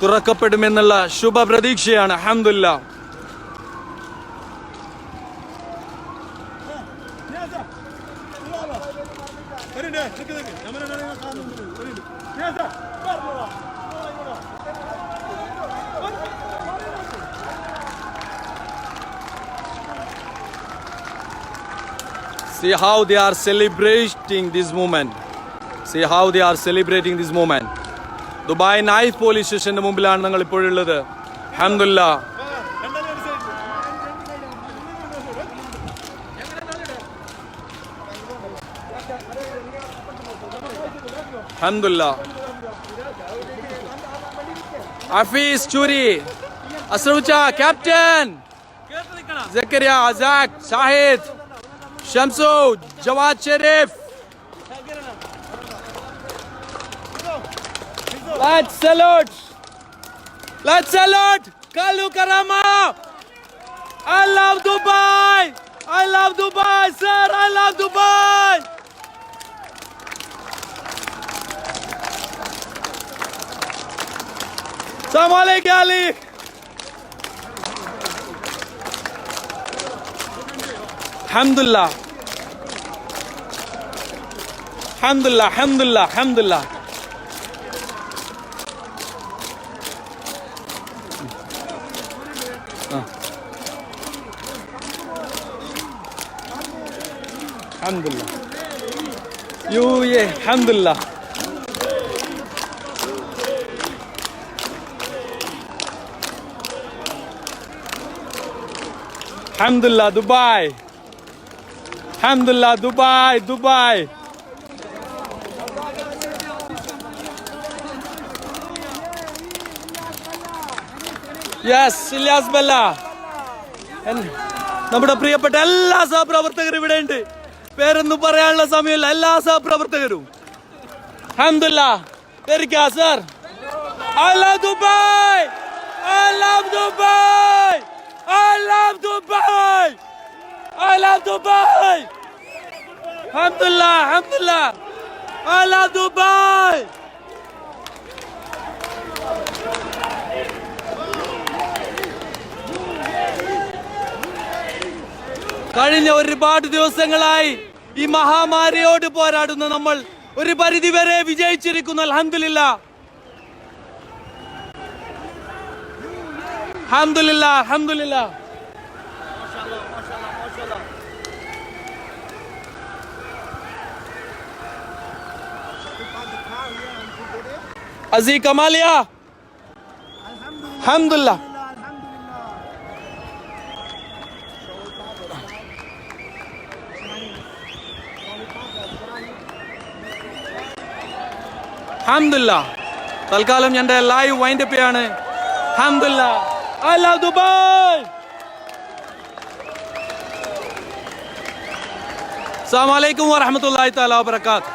H: തുറക്കപ്പെടുമെന്നുള്ള ശുഭ പ്രതീക്ഷയാണ്. അൽഹംദുലില്ലാഹ്. See how they are celebrating this moment. See how they are celebrating this moment. Dubai Naif police സ്റ്റേഷന്റെ മുമ്പിലാണ് ഞങ്ങൾ ഇപ്പോഴുള്ളത്. അൽഹംദുലില്ലാഹ്. അൽഹംദുലില്ലാഹ്. ഹഫീസ് ചൂരി, അസ്രൗച്ച ക്യാപ്റ്റൻ, സക്കരിയ, അസാഖ്, Shahid, Shamsu, Jawad Sherif. Let's salute. Let's salute. Kalu Karama. I love Dubai. I love Dubai, sir. I love Dubai. Assalamu alaikum, Ali. Alhamdulillah. Alhamdulillah. Alhamdulillah. Alhamdulillah. UAE, Alhamdulillah. Alhamdulillah, Dubai. Alhamdulillah, Dubai, Dubai. Yes, Ilyas Bella. നമ്മുടെ പ്രിയപ്പെട്ട എല്ലാ സഹപ്രവർത്തകരും ഇവിടെ ഉണ്ട്. പേരൊന്നും പറയാനുള്ള സമയമില്ല. എല്ലാ സഹപ്രവർത്തകരും അൽഹംദുലില്ലാ. Sir I love Dubai. I love Dubai. I love Dubai. I love Dubai. Alhamdulillah, Alhamdulillah. I love Dubai. കഴിഞ്ഞ ഒരുപാട് ദിവസങ്ങളായി ഈ മഹാമാരിയോട് പോരാടുന്ന നമ്മൾ ഒരു പരിധിവരെ വിജയിച്ചിരിക്കുന്നു. അൽഹംദുലില്ലാ, അൽഹംദുലില്ലാ, അൽഹംദുലില്ലാ. അസീ കമാലിയ, അൽഹംദുലില്ലാ. അൽഹംദുലില്ലാ. തൽക്കാലം എൻ്റെ ലൈവ് വൈൻഡ് അപ്പ് ചെയ്യാണ്. അൽഹംദുലില്ലാ. I love Dubai. Assalamu alaikum wa rahmatullahi ta'ala wa barakatuh.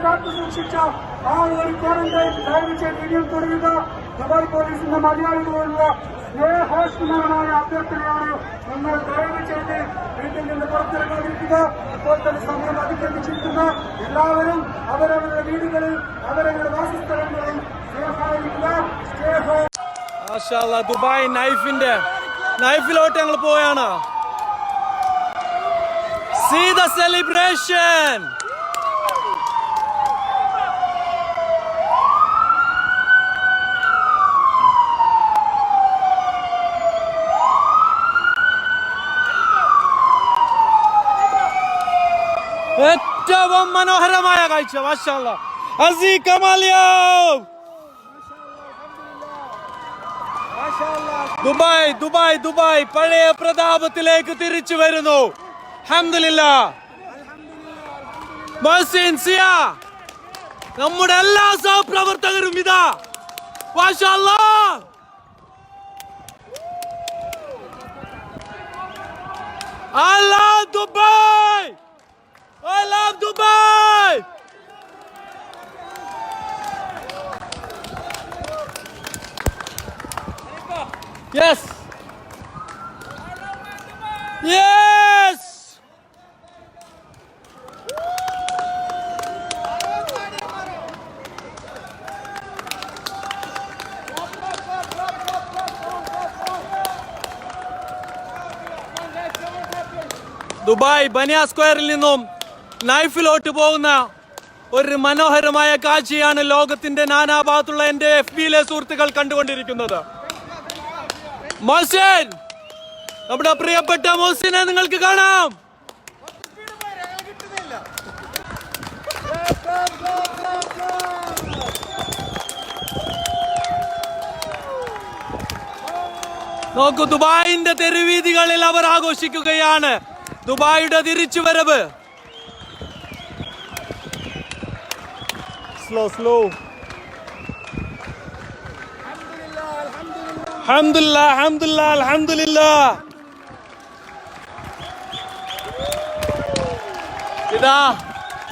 G: കാത്തു സൂക്ഷിച്ച ആ ഒരു ക്വാറന്റൈൻ ദയവ് ചെയ്ത് ഇനിയും തുടരുക. ദുബായ് പോലീസിന്റെ മലയാളികളോടുള്ള സ്നേഹാത്മകമായ അഭ്യർത്ഥനയാണ്. നിങ്ങൾ ദയവ് ചെയ്ത് വീട്ടിൽ നിന്ന് പുറത്തിറങ്ങാതിരിക്കുക. ഇപ്പോൾ തന്നെ സമയം അതിക്രമിച്ചിരിക്കുന്ന എല്ലാവരും അവരവരുടെ വീടുകളിൽ അവരവരുടെ വാസസ്ഥലങ്ങളിൽ സേഫായിരിക്കുക.
H: ദുബായ് നൈഫിലോട്ട് ഞങ്ങൾ പോയാണ്. See the celebration. ഏറ്റവും മനോഹരമായ കാഴ്ച. മാഷാഅല്ലാഹ്. അസീ കമാലിയ, ദുബായ് ദുബായ് ദുബായ് പഴയ പ്രതാപത്തിലേക്ക് തിരിച്ചു വരുന്നു. അൽഹംദുലില്ലാഹ്. മഹ്സിൻ, സിയ, നമ്മുടെ എല്ലാ സഹപ്രവർത്തകരും ഇതാ. മാഷാ അല്ലാഹ്. I love Dubai. I love Dubai. Yes. Yes. Dubai Baniyas സ്ക്വയറിൽ നിന്നും നൈഫിലോട്ട് പോകുന്ന ഒരു മനോഹരമായ കാഴ്ചയാണ് ലോകത്തിന്റെ നാനാഭാഗത്തുള്ള എന്റെ FB-യിലെ സുഹൃത്തുക്കൾ കണ്ടുകൊണ്ടിരിക്കുന്നത്. മോഹ്സിൻ, നമ്മുടെ പ്രിയപ്പെട്ട മോഹ്സിനെ നിങ്ങൾക്ക് കാണാം. നോക്കൂ, ദുബായിന്റെ തെരുവീതികളിൽ അവർ ആഘോഷിക്കുകയാണ് ദുബായിയുടെ തിരിച്ചുവരവ്. Slow slow. അൽഹംദുലില്ലാഹ് അൽഹംദുലില്ലാഹ് അൽഹംദുലില്ലാഹ്. ഇതാ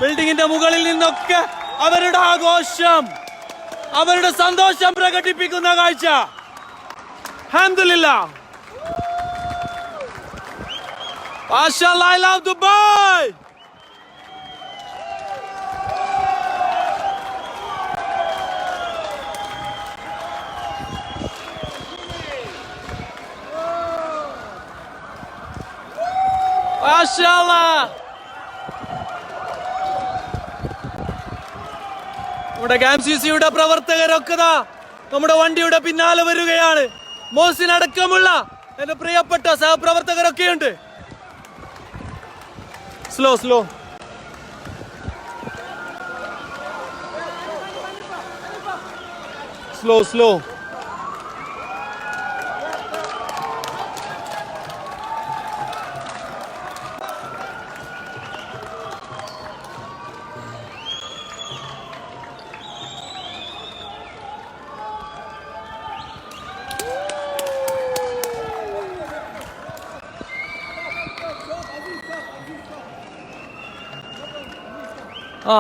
H: ബിൽഡിങ്ങിന്റെ മുകളിൽ നിന്നൊക്കെ അവരുടെ ആഘോഷം, അവരുടെ സന്തോഷം പ്രകടിപ്പിക്കുന്ന കാഴ്ച. അൽഹംദുലില്ലാഹ്. മാഷാഅല്ലാഹ്, I love Dubai. മാഷാഅല്ലാഹ്. നമ്മുടെ KMCC-യുടെ പ്രവർത്തകരൊക്കെ നമ്മുടെ വണ്ടിയുടെ പിന്നാലെ വരികയാണ്. മോഹ്സിൻ അടക്കമുള്ള എന്റെ പ്രിയപ്പെട്ട സഹപ്രവർത്തകരൊക്കെയുണ്ട്. Slow slow. Slow slow.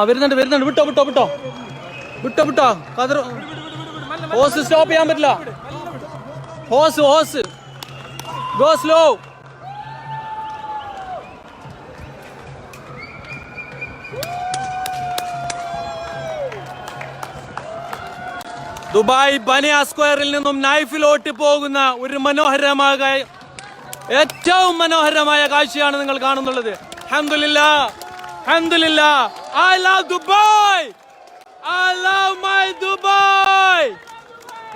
H: വരുന്നുണ്ട് വരുന്നുണ്ട്. വിട്ടോ വിട്ടോ വിട്ടോ വിട്ടോ വിട്ടോ. കതർ ഹോസ് സ്റ്റോപ്പ് ചെയ്യാൻ പറ്റില്ല. ഹോസ് ഹോസ് ഗോ സ്ലോ. ദുബായ് ബനിയ സ്ക്വയറിൽ നിന്നും നൈഫിലോട്ട് പോകുന്ന ഒരു മനോഹരമായ, ഏറ്റവും മനോഹരമായ കാഴ്ചയാണ് നിങ്ങൾ കാണുന്നുള്ളത്. അൽഹംദുലില്ലാഹ് അൽഹംദുലില്ലാഹ്. I love Dubai. I love my Dubai.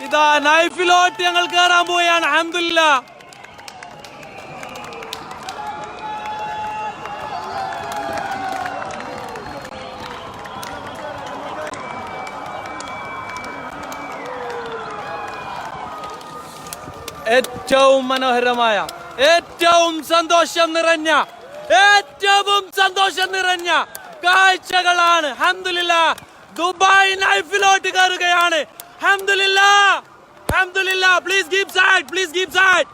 H: ഇതാ നൈഫിലോട്ട് ഞങ്ങൾ കയറാൻ പോവുകയാണ്. അൽഹംദുലില്ലാഹ്. ഏറ്റവും മനോഹരമായ, ഏറ്റവും സന്തോഷം നിറഞ്ഞ കാഴ്ചകളാണ്. അൽഹംദുലില്ലാഹ്. ദുബായ് നൈഫിലോട്ട് കയറുകയാണ്. അൽഹംദുലില്ലാഹ് അൽഹംദുലില്ലാഹ്. Please keep side, please keep side.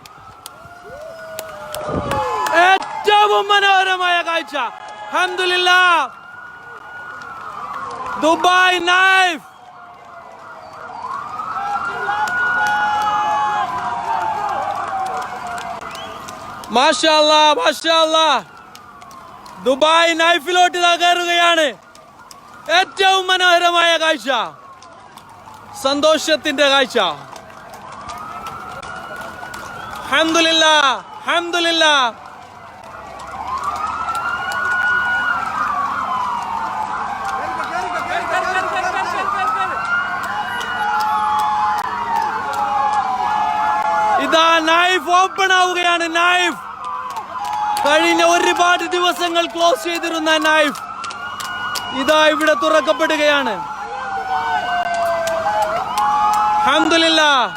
H: ഏറ്റവും മനോഹരമായ കാഴ്ച. അൽഹംദുലില്ലാഹ്. Dubai knife. മാഷാ അല്ലാഹ് മാഷാ അല്ലാഹ്. ദുബായ് നൈഫിലോട്ട് കയറുകയാണ്. ഏറ്റവും മനോഹരമായ കാഴ്ച, സന്തോഷത്തിന്റെ കാഴ്ച. അൽഹംദുലില്ലാഹ് അൽഹംദുലില്ലാഹ്. ഇതാ നൈഫ് ഓപ്പൺ ആവുകയാണ്. നൈഫ് കഴിഞ്ഞ ഒരുപാട് ദിവസങ്ങൾ ക്ലോസ് ചെയ്തിരുന്ന നൈഫ് ഇതാ ഇവിടെ തുറക്കപ്പെടുകയാണ്. അൽഹംദുലില്ലാഹ്.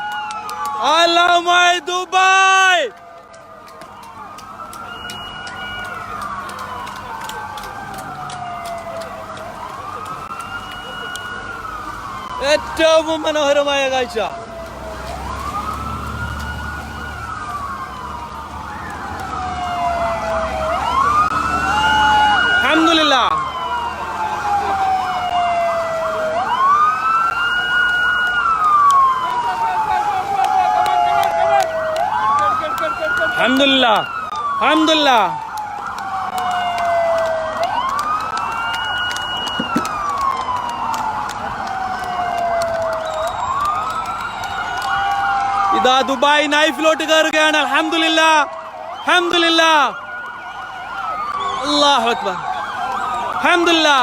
H: I ഏറ്റവുമായി ദുബായ്. ഏറ്റവും മനോഹരമായ കാഴ്ച. അൽഹംദുലില്ലാ. അൽഹംദുലില്ലാ. അൽഹംദുലില്ലാ. ഇതാ ദുബായ് നൈഫിലോട്ട് കയറുകയാണ്. അൽഹംദുലില്ലാ. അൽഹംദുലില്ലാ. അല്ലാഹു Akbar. Alhamdulillah.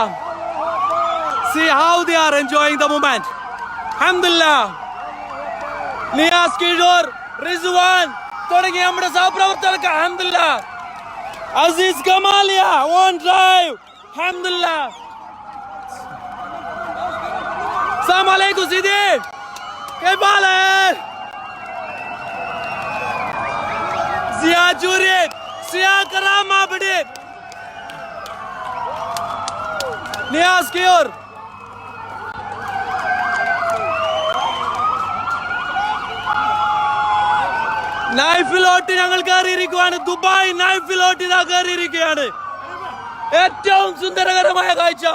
H: See how they are enjoying the moment. Alhamdulillah. Niyaz Kishore, Rizwan, തുടങ്ങിയ നമ്മുടെ സഹപ്രവർത്തകർക്ക് Alhamdulillah. Aziz Kamalia on drive. Alhamdulillah. Assalamu alaikum Sidi. كيف حالك؟ Zia Jurid, Sia Karama Bidit. Niyaz Kishore. നൈഫിലോട്ട് ഞങ്ങൾ കയറിയിരിക്കുകയാണ്. ദുബായ് നൈഫിലോട്ട് ഇതാ കയറിയിരിക്കുകയാണ്. ഏറ്റവും സുന്ദരകരമായ കാഴ്ച,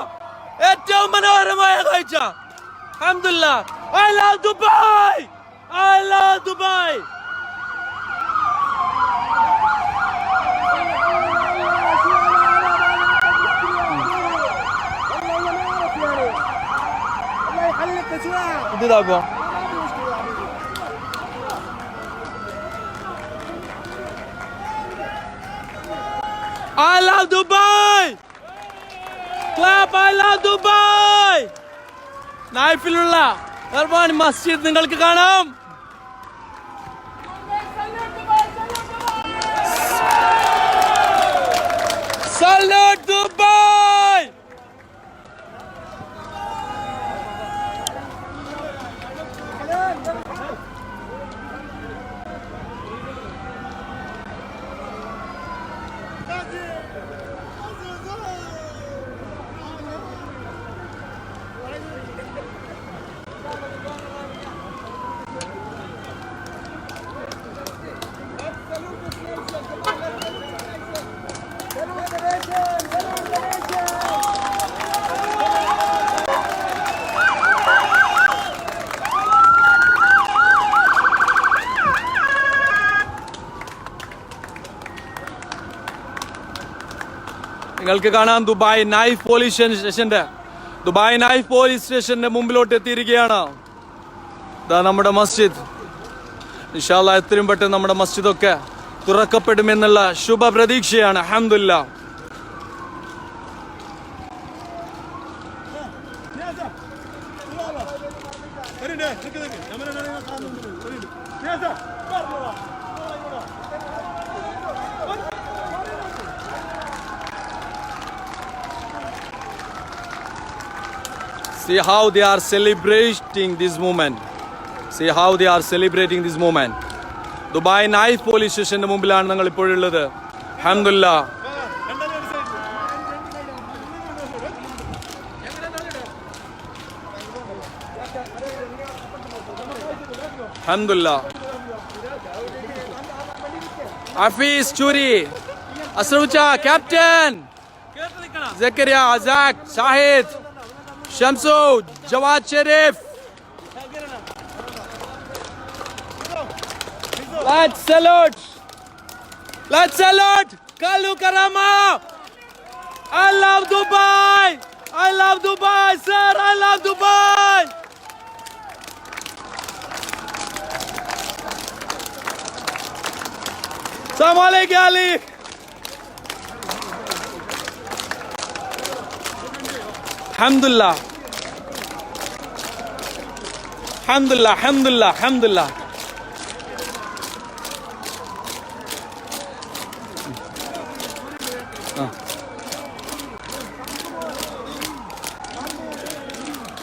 H: ഏറ്റവും മനോഹരമായ കാഴ്ച. അൽഹംദുലില്ലാ. I love Dubai. I love Dubai. ഇതാകോ I love Dubai. Clap. I love Dubai. നൈഫിലുള്ള നിർവാൻ മസ്ജിദ് നിങ്ങൾക്ക് കാണാം. Salute Dubai. നിങ്ങൾക്ക് കാണാം ദുബായ് നൈഫ് പോലീസ് സ്റ്റേഷന്റെ മുമ്പിലോട്ട് എത്തിയിരിക്കുകയാണ്. ഇതാ നമ്മുടെ മസ്ജിദ്. ഇൻഷാ അല്ലാഹ് എത്രയും പെട്ടെന്ന് നമ്മുടെ മസ്ജിദൊക്കെ തുറക്കപ്പെടുമെന്നുള്ള ശുഭ പ്രതീക്ഷയാണ്. അൽഹംദുലില്ലാ. See how they are celebrating this moment. See how they are celebrating this moment. Dubai Naif police സ്റ്റേഷന്റെ മുമ്പിലാണ് ഞങ്ങൾ ഇപ്പോഴുള്ളത്. അൽഹംദുലില്ലാ. അൽഹംദുലില്ലാ. Hafiz Churi, Asrucha, Captain, Zakaria, Azak, Shahid, Shamsu, Jawad Sharif. Let's salute. Let's salute. Kalu Karama. I love Dubai. I love Dubai, sir. I love Dubai. Assalamu alaikum, Ali. Alhamdulillah. Alhamdulillah. Alhamdulillah. Alhamdulillah.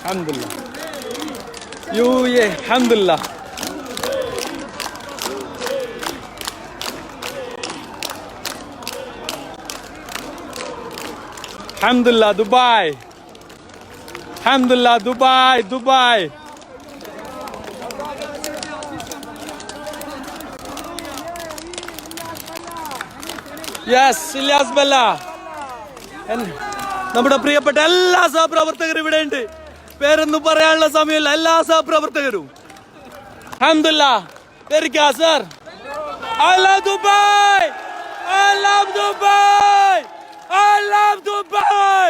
H: Alhamdulillah. UAE. Alhamdulillah. Alhamdulillah, Dubai. Alhamdulillah, Dubai, Dubai. Yes Ilyas Balla. നമ്മുടെ പ്രിയപ്പെട്ട എല്ലാ സഹപ്രവർത്തകരും ഇവിടെ ഉണ്ട്. പേരൊന്നും പറയാനുള്ള സമയമില്ല. എല്ലാ സഹപ്രവർത്തകരും അൽഹംദുലില്ലാ. പേരിക്കാ sir. I love Dubai. I love Dubai. I love Dubai.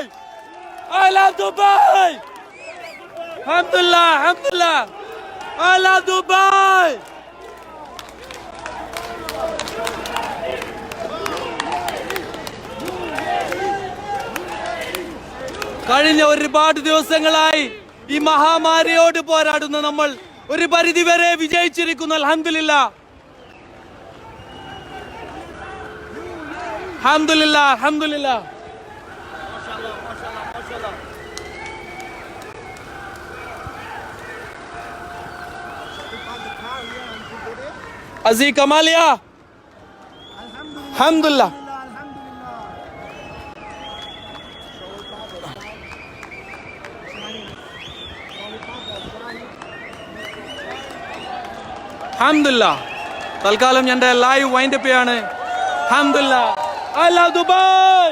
H: I love Dubai. Alhamdulillah, alhamdulillah. I love Dubai. കഴിഞ്ഞ ഒരുപാട് ദിവസങ്ങളായി ഈ മഹാമാരിയോട് പോരാടുന്ന നമ്മൾ ഒരു പരിധിവരെ വിജയിച്ചിരിക്കുന്നു. അൽഹംദുലില്ലാ, അൽഹംദുലില്ലാ, അൽഹംദുലില്ലാ. അസീ കമാലിയ, അൽഹംദുലില്ലാ. അൽഹംദുലില്ലാ. തൽക്കാലം എൻ്റെ ലൈവ് വൈൻഡപ്പ് ചെയ്യാണ്. അൽഹംദുലില്ലാ. I love Dubai.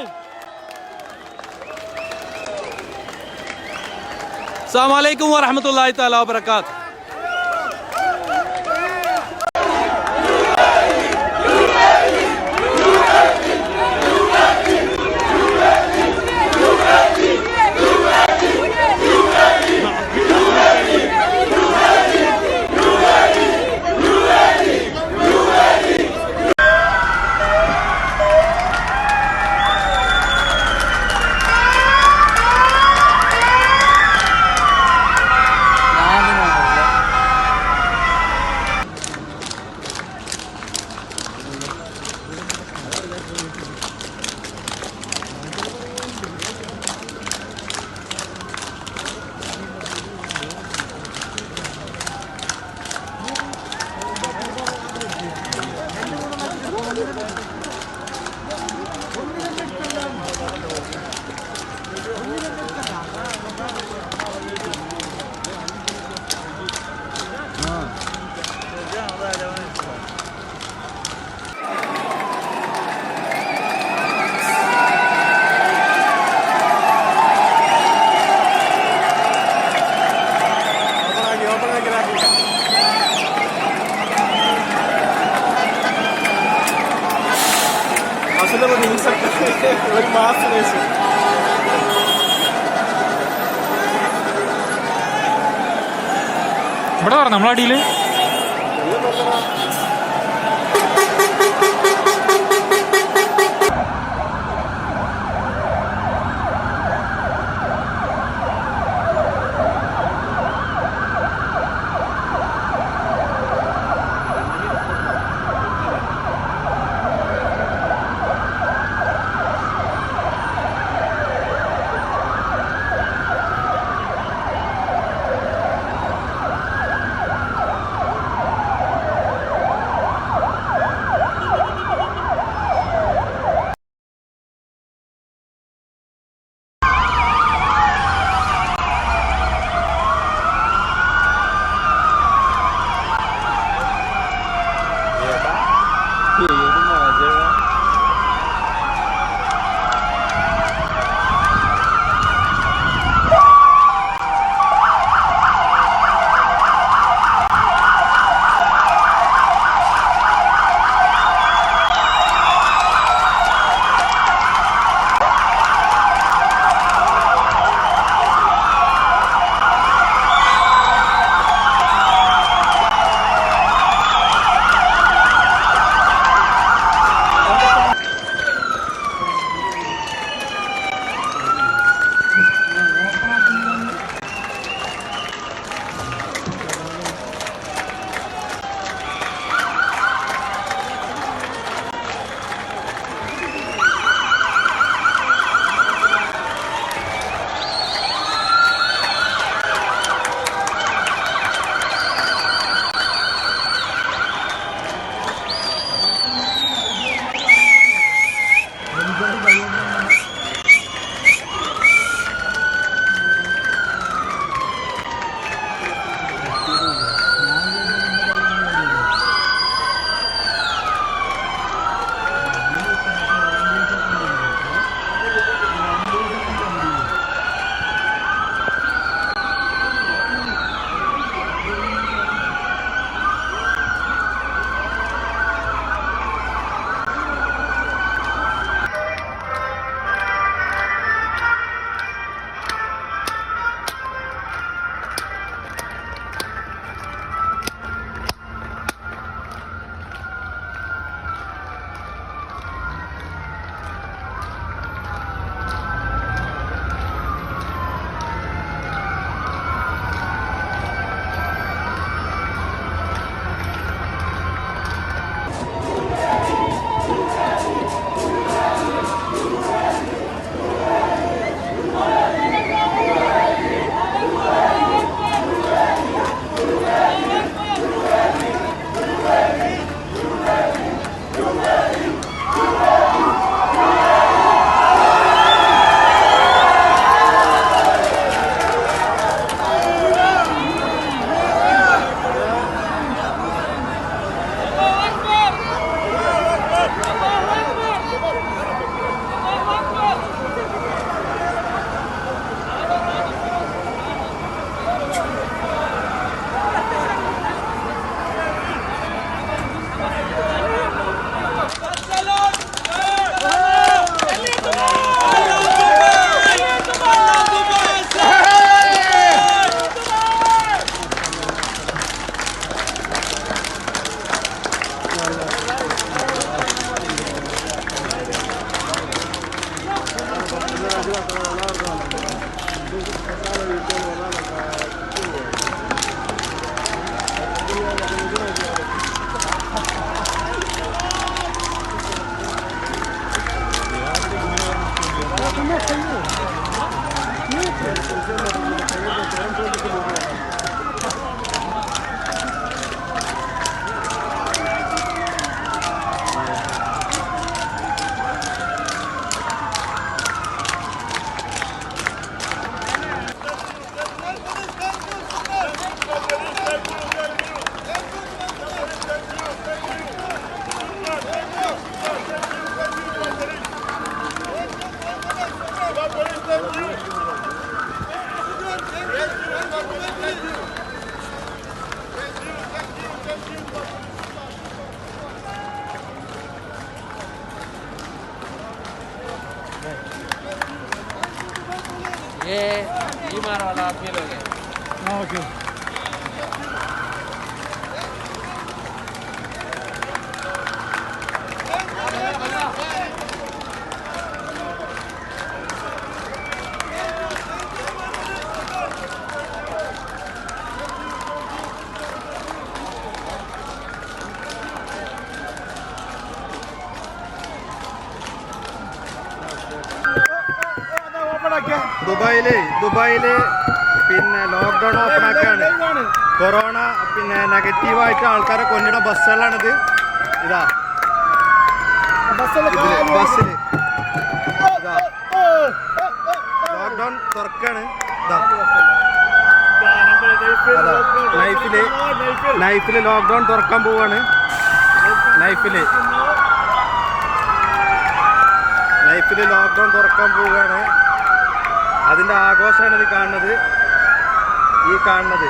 H: Assalamu alaikum wa rahmatullahi ta'ala wa barakatuh.
I: ഇവിടെ പറഞ്ഞു നമ്മളടിയിൽ बीमार वाला आप ये लोग हैं।
F: ओके ദുബായില് പിന്നെ ലോക്ക്ഡൗൺ ഓപ്പൺ ആക്കുകയാണ്. കൊറോണ പിന്നെ നെഗറ്റീവായിട്ട് ആൾക്കാരെ കൊണ്ടിട ബസ്സുകളാണിത്. ഇതാ ബസ്സിൽ ലോക്ക്ഡൗൺ തുറക്കാണ്. നൈഫില് ലോക്ക്ഡൗൺ തുറക്കാൻ പോവാണ്. നൈഫില് ലോക്ക്ഡൗൺ തുറക്കാൻ പോവുകയാണ്. അതിൻ്റെ ആഘോഷമാണ് ഇത് കാണുന്നത്. ഈ കാണുന്നത്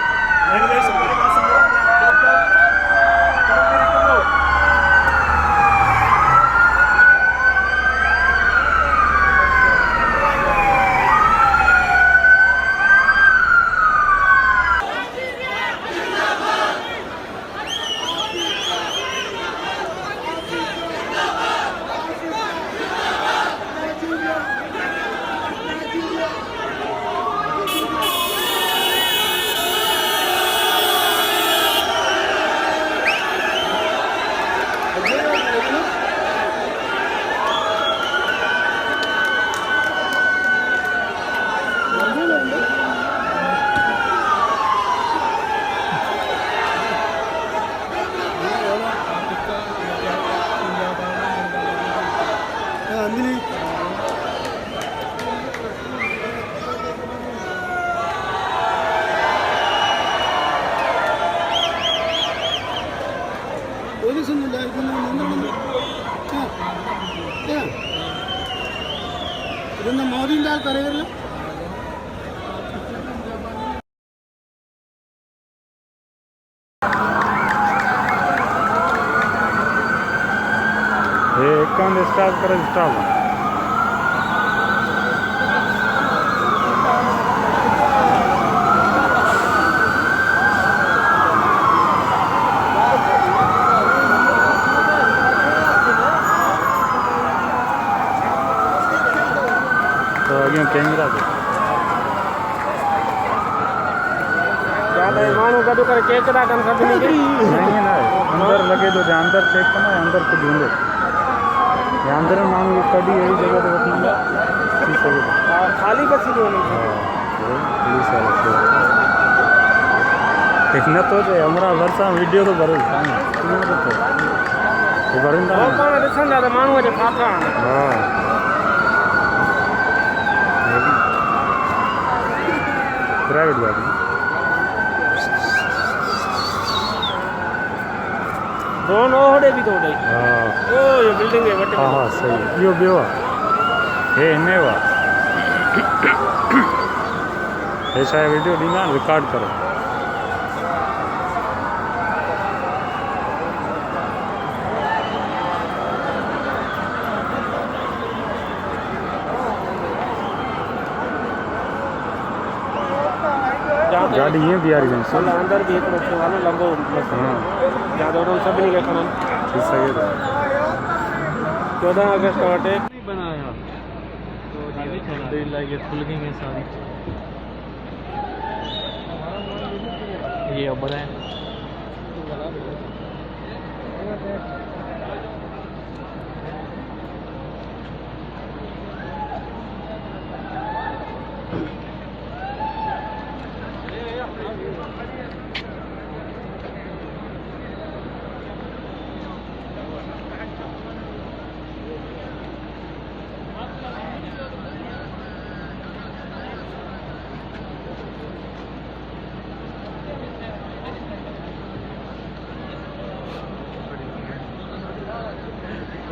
F: ഇതൊന്നും മോദിൻ്റെ ആൾക്കറിയില്ല. काम स्टार्ट करो स्टार्ट तो अगे कैमरा दे
I: मानो कदू कर केक दा कन कर
F: नहीं ना अंदर लगे तो अंदर चेक करना अंदर को ढूंढे अंदर मानो ये कड़ी यही जगह पे रखना
I: खाली बसी नहीं
F: पुलिस वाले देखना तो हमारा वर्षा वीडियो तो भरे तो भरिंदा
I: कौन दिसन दा मानो जे फाटा
F: हां प्राइवेट गाड़ी
I: दोनों होड़े भी तोड़े
F: हां
I: ओ ये बिल्डिंग है बटे
F: हां सही यो बेवा हे नेवा ऐसा वीडियो दीना रिकॉर्ड करो गाड़ी ये बिहार गई सर
I: अंदर भी एक रखे वाला लंबो
F: हां
I: ज्यादा तो सब नहीं के खाना
F: ठीक सही है
I: 14 अगस्त का अटैक
F: बनाया तो अल्हम्दुलिल्लाह ये खुल गई है सारी
I: ये अबर है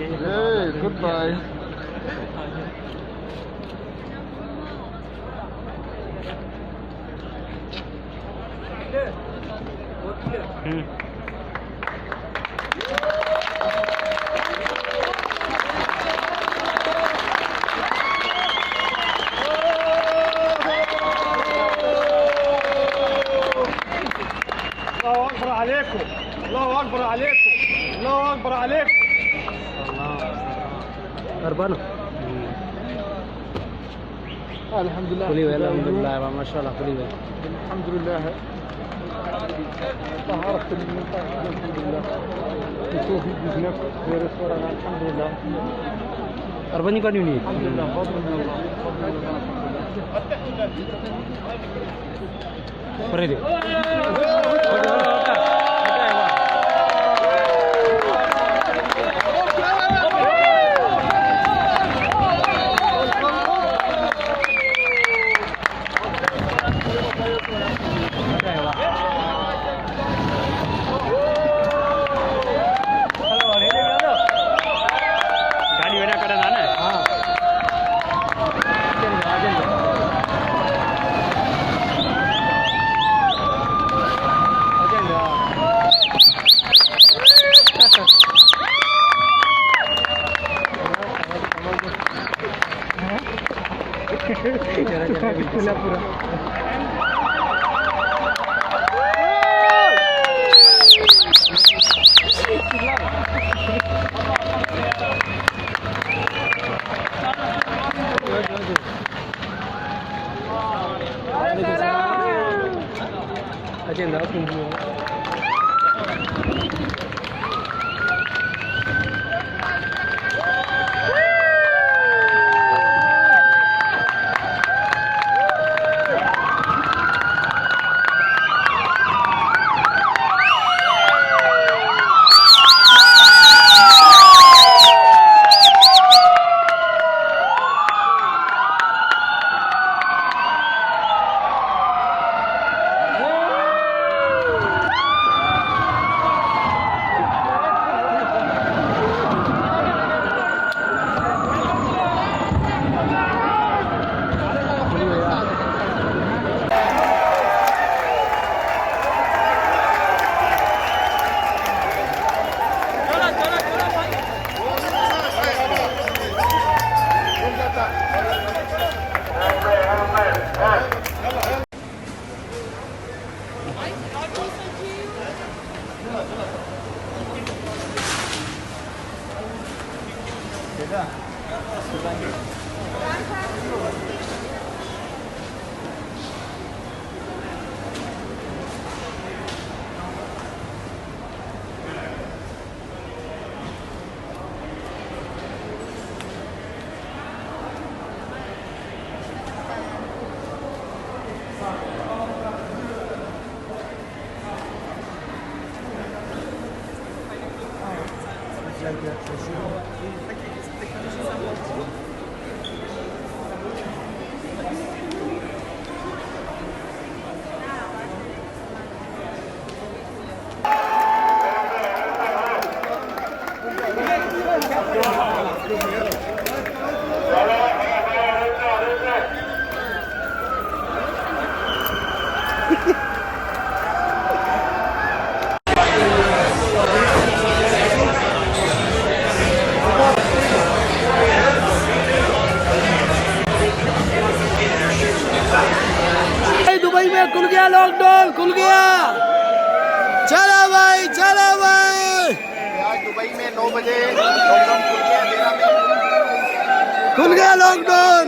F: Hey, goodbye.
C: الله اكبر عليكم، الله اكبر عليكم، الله اكبر عليكم.
I: Arbano.
F: Alhamdulillah.
I: Alhamdulillah, mashallah,
F: Alhamdulillah. طهرت المنطقة الحمد لله. نشوف بزنك غير الصورة الحمد لله.
I: Arbani kan unit.
F: الحمد لله فضل من الله. فضل من الله.
I: Perede. Agenda tunggu.
J: Dubai में खुल गया लॉकडाउन, खुल गया। चला भाई, चला भाई।
C: आज दुबई में 9 बजे लॉकडाउन खुल गया, 13 मई
J: खुल गया लॉकडाउन।